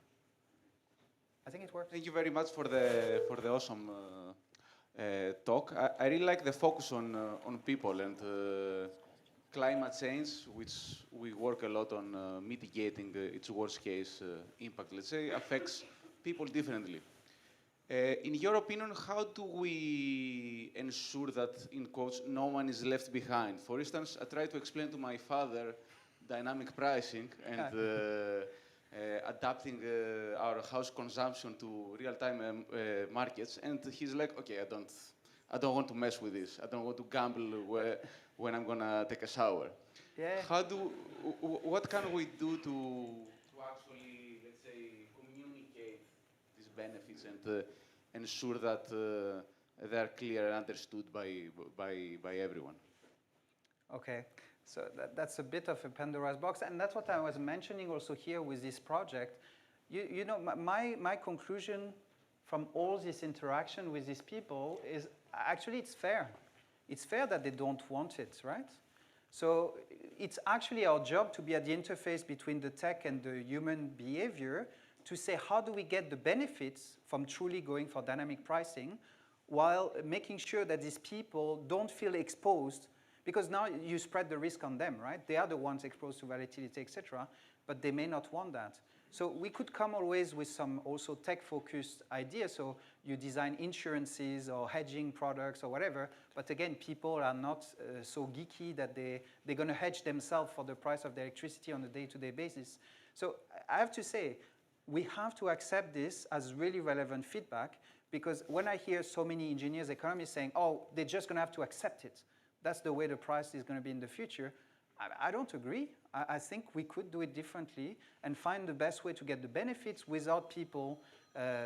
I think it works. Thank you very much for the awesome talk. I really like the focus on people and climate change, which we work a lot on mitigating its worst case impact, let's say, affects people differently. In your opinion, how do we ensure that, in quotes, no one is left behind? For instance, I tried to explain to my father dynamic pricing and adapting our house consumption to real-time markets, and he's like, okay, I don't want to mess with this. I don't want to gamble when I'm gonna take a shower. Yeah. What can we do to actually, let's say, communicate these benefits and ensure that they're clear and understood by everyone? Okay, so that's a bit of a Pandora's box, and that's what I was mentioning also here with this project. You know, my conclusion from all this interaction with these people is actually it's fair. It's fair that they don't want it, right? So it's actually our job to be at the interface between the tech and the human behavior to say how do we get the benefits from truly going for dynamic pricing while making sure that these people don't feel exposed, because now you spread the risk on them, right? They are the ones exposed to volatility, etc., but they may not want that. So we could come always with some also tech-focused ideas. So you design insurances or hedging products or whatever, but again, people are not so geeky that they're going to hedge themselves for the price of the electricity on a day-to-day basis. So I have to say, we have to accept this as really relevant feedback, because when I hear so many engineers, economists saying, oh, they're just going to have to accept it. That's the way the price is going to be in the future. I don't agree. I think we could do it differently and find the best way to get the benefits without people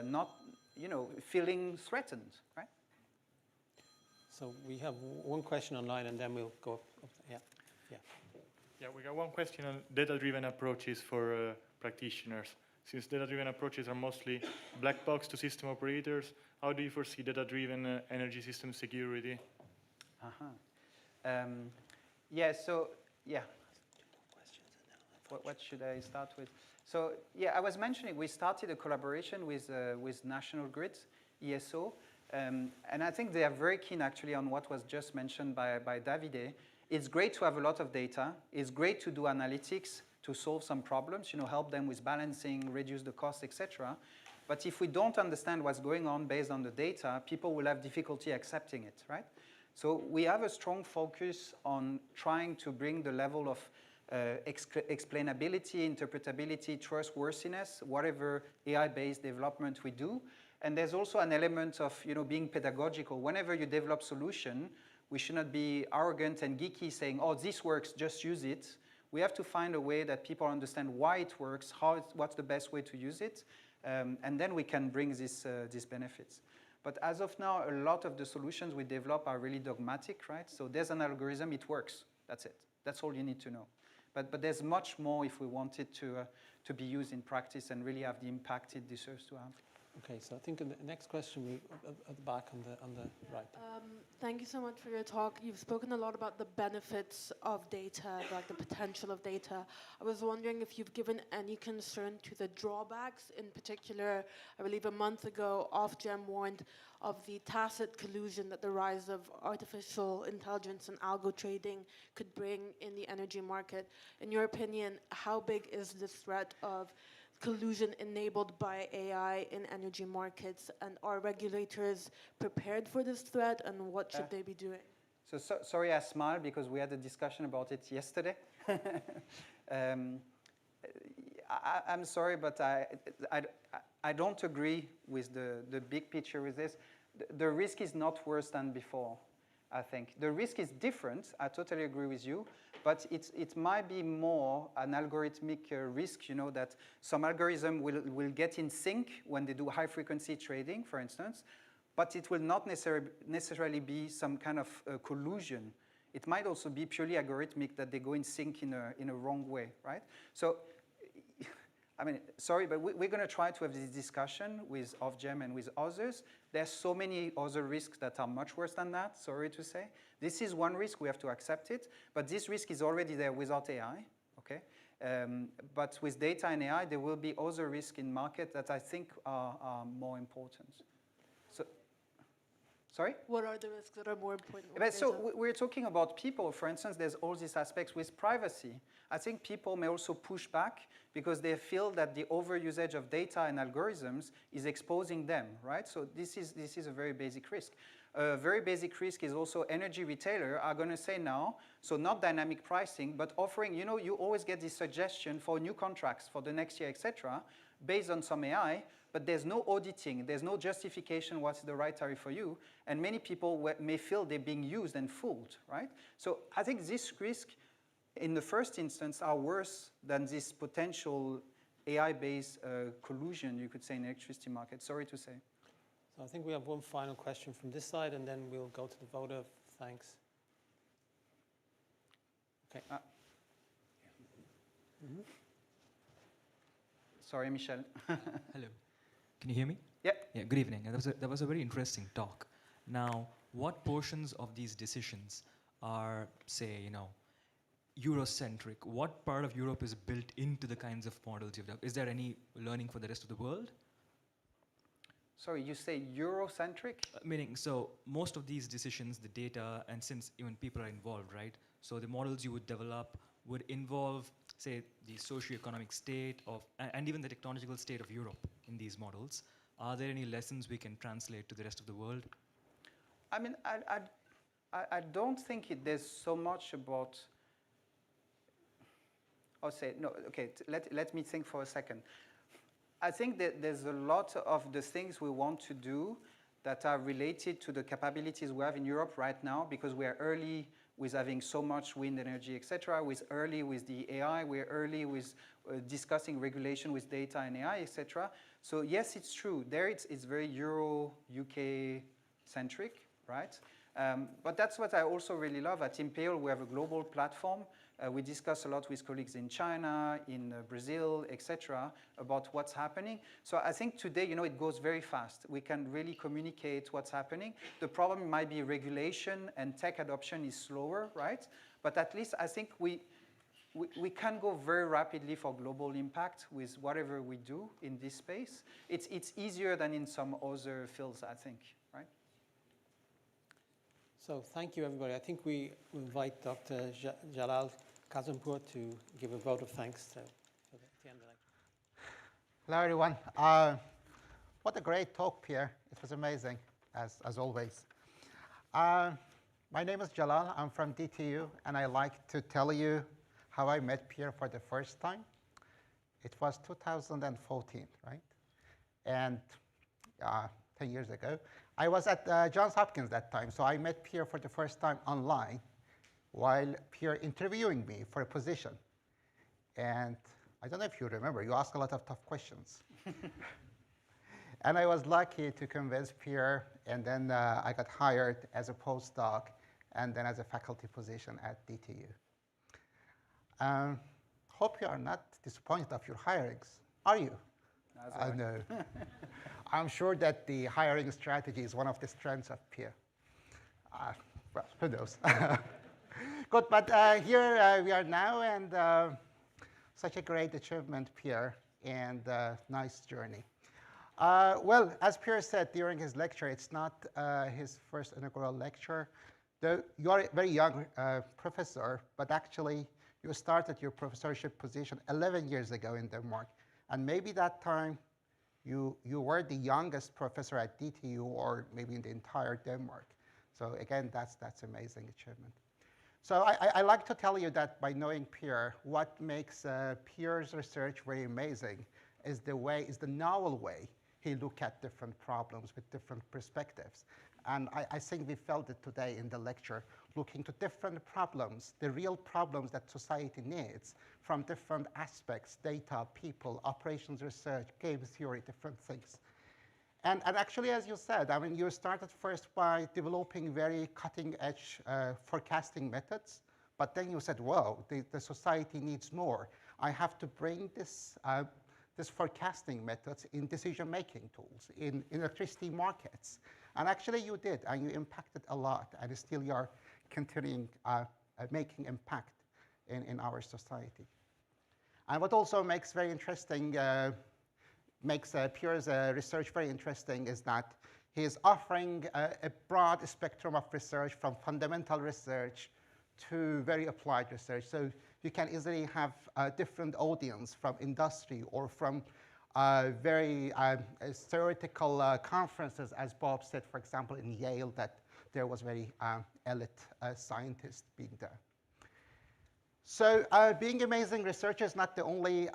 not, feeling threatened, right? So we have one question online, and then we'll go up. Yeah. Yeah, we got one question on data-driven approaches for practitioners. Since data-driven approaches are mostly black box to system operators, how do you foresee data-driven energy system security? What should I start with? So yeah, I was mentioning we started a collaboration with National Grid, ESO, and I think they are very keen actually on what was just mentioned by Davide. It's great to have a lot of data. It's great to do analytics to solve some problems, help them with balancing, reduce the cost, etc. But if we don't understand what's going on based on the data, people will have difficulty accepting it, right? So we have a strong focus on trying to bring the level of explainability, interpretability, trustworthiness, whatever AI-based development we do. And there's also an element of being pedagogical. Whenever you develop solution, we should not be arrogant and geeky saying, oh, this works, just use it. We have to find a way that people understand why it works, what's the best way to use it, and then we can bring these benefits. But as of now, a lot of the solutions we develop are really dogmatic, right? So there's an algorithm, it works. That's it. That's all you need to know. But there's much more if we want it to be used in practice and really have the impact it deserves to have. Okay, so I think in the next question, at the back on the right. Thank you so much for your talk. You've spoken a lot about the benefits of data, like the potential of data. I was wondering if you've given any concern to the drawbacks. In particular, I believe a month ago, Ofgem warned of the tacit collusion that the rise of artificial intelligence and algo trading could bring in the energy market. In your opinion, how big is this threat of collusion enabled by AI in energy markets, and are regulators prepared for this threat, and what should they be doing? Sorry I smiled because we had a discussion about it yesterday. I'm sorry, but I don't agree with the big picture with this. The risk is not worse than before, I think. The risk is different, I totally agree with you, but it might be more an algorithmic risk, you know, that some algorithm will get in sync when they do high-frequency trading, for instance, but it will not necessarily be some kind of collusion. It might also be purely algorithmic, that they go in sync in a wrong way, right? So, I mean, sorry, but we're going to try to have this discussion with Ofgem and with others. There's so many other risks that are much worse than that, sorry to say. This is one risk, we have to accept it, but this risk is already there without AI, okay? But with data and AI, there will be other risks in market that I think are more important. So, sorry? What are the risks that are more important? But so we're talking about people, for instance, there's all these aspects with privacy. I think people may also push back because they feel that the overusage of data and algorithms is exposing them, right? So this is a very basic risk. A very basic risk is also energy retailer are going to say now, so not dynamic pricing, but offering, you know, you always get this suggestion for new contracts for the next year, etc., based on some AI, but there's no auditing, there's no justification what's the right tariff for you, and many people may feel they're being used and fooled, right? So I think this risk, in the first instance, are worse than this potential AI-based collusion, you could say, in the electricity market, sorry to say. So I think we have one final question from this side, and then we'll go to the vote of thanks. Okay. Sorry, Michel. Hello. Can you hear me? Yeah. Yeah, good evening. That was a very interesting talk. Now, what portions of these decisions are, say, you know, Eurocentric? What part of Europe is built into the kinds of models you've done? Is there any learning for the rest of the world? Sorry, you say Eurocentric? Meaning, so most of these decisions, the data, and since even people are involved, right? So the models you would develop would involve, say, the socio-economic state of, and even the technological state of Europe in these models. Are there any lessons we can translate to the rest of the world? I mean, I don't think there's so much about, I'll say, no, okay, let me think for a second. I think that there's a lot of the things we want to do that are related to the capabilities we have in Europe right now, because we are early with having so much wind energy, etc. We're early with the AI. We're early with discussing regulation with data and AI, etc. So yes, it's true. There it's very Euro-UK centric, right? But that's what I also really love. At Imperial, we have a global platform. We discuss a lot with colleagues in China, in Brazil, etc., about what's happening. So I think today, you know, it goes very fast. We can really communicate what's happening. The problem might be regulation and tech adoption is slower, right? But at least I think we can go very rapidly for global impact with whatever we do in this space. It's easier than in some other fields, I think, right? So thank you, everybody. I think we will invite Dr. Jalal Kazempour to give a vote of thanks at the end of the night. Hello, everyone. What a great talk, Pierre. It was amazing, as always. My name is Jalal. I'm from DTU, and I like to tell you how I met Pierre for the first time. It was 2014, right? And 10 years ago. I was at Johns Hopkins that time, so I met Pierre for the first time online while Pierre interviewing me for a position. And I don't know if you remember, you asked a lot of tough questions. And I was lucky to convince Pierre, and then I got hired as a postdoc and then as a faculty position at DTU. Hope you are not disappointed of your hirings, are you? I know. I'm sure that the hiring strategy is one of the strengths of Pierre. Well, who knows? Good, but here we are now, and such a great achievement, Pierre, and nice journey. Well, as Pierre said during his lecture, it's not his first inaugural lecture. Though you are a very young professor, but actually you started your professorship position 11 years ago in Denmark. And maybe that time you were the youngest professor at DTU, or maybe in the entire Denmark. So again, that's amazing achievement. So I like to tell you that by knowing Pierre, what makes Pierre's research very amazing is the novel way he look at different problems with different perspectives. And I think we felt it today in the lecture, looking to different problems, the real problems that society needs from different aspects, data, people, operations research, game theory, different things. And actually, as you said, I mean, you started first by developing very cutting-edge forecasting methods, but then you said, whoa, the society needs more. I have to bring this forecasting methods in decision-making tools, in electricity markets. And actually you did, and you impacted a lot, and still you are continuing making impact in our society. And what also makes very interesting, makes Pierre's research very interesting is that he is offering a broad spectrum of research, from fundamental research to very applied research. So you can easily have a different audience from industry or from very theoretical conferences, as Bob said, for example, in Yale, that there was very elite scientists being there. So being amazing researcher is not the only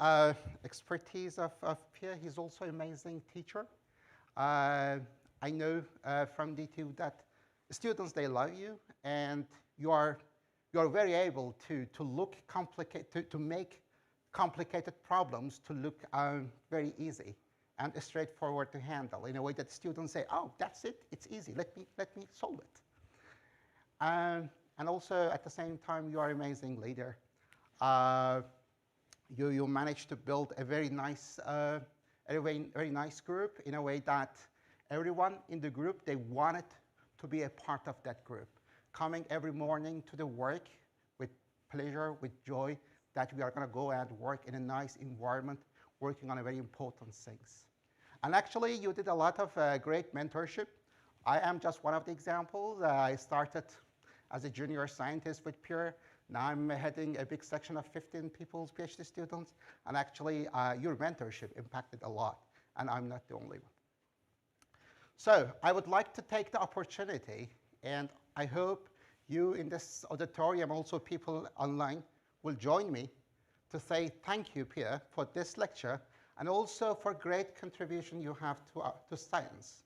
expertise of Pierre. He's also an amazing teacher. I know from DTU that students, they love you, and you are very able to look complicated, to make complicated problems to look very easy and straightforward to handle, in a way that students say, oh, that's it, it's easy, let me solve it. And also, at the same time, you are an amazing leader. You managed to build a very nice group, in a way that everyone in the group, they wanted to be a part of that group, coming every morning to the work with pleasure, with joy, that we are going to go and work in a nice environment, working on a very important things. And actually, you did a lot of great mentorship. I am just one of the examples. I started as a junior scientist with Pierre. Now I'm heading a big section of 15 people's PhD students. And actually, your mentorship impacted a lot. And I'm not the only one. So I would like to take the opportunity, and I hope you in this auditorium, also people online, will join me to say thank you, Pierre, for this lecture, and also for great contribution you have to science,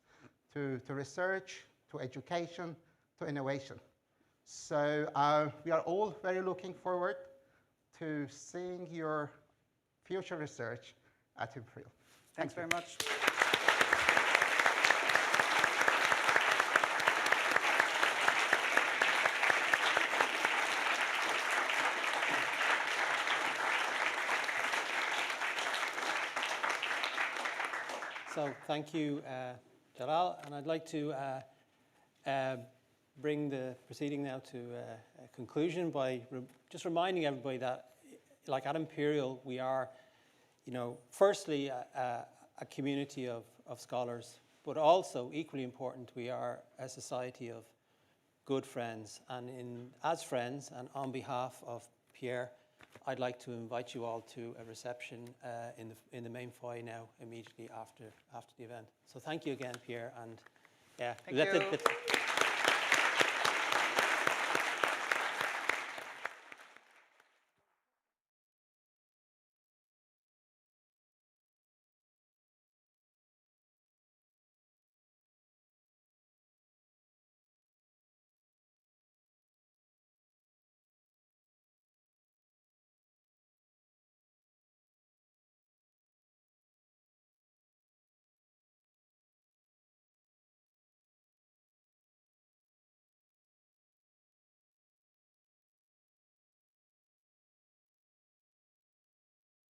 to research, to education, to innovation. So we are all very looking forward to seeing your future research at Imperial. Thanks very much. So thank you, Jalal, and I'd like to bring the proceeding now to a conclusion by just reminding everybody that, like at Imperial, we are, firstly a community of scholars, but also equally important, we are a society of good friends. And as friends, and on behalf of Pierre, I'd like to invite you all to a reception in the main foyer now, immediately after the event. So thank you again, Pierre, and yeah. Thank you.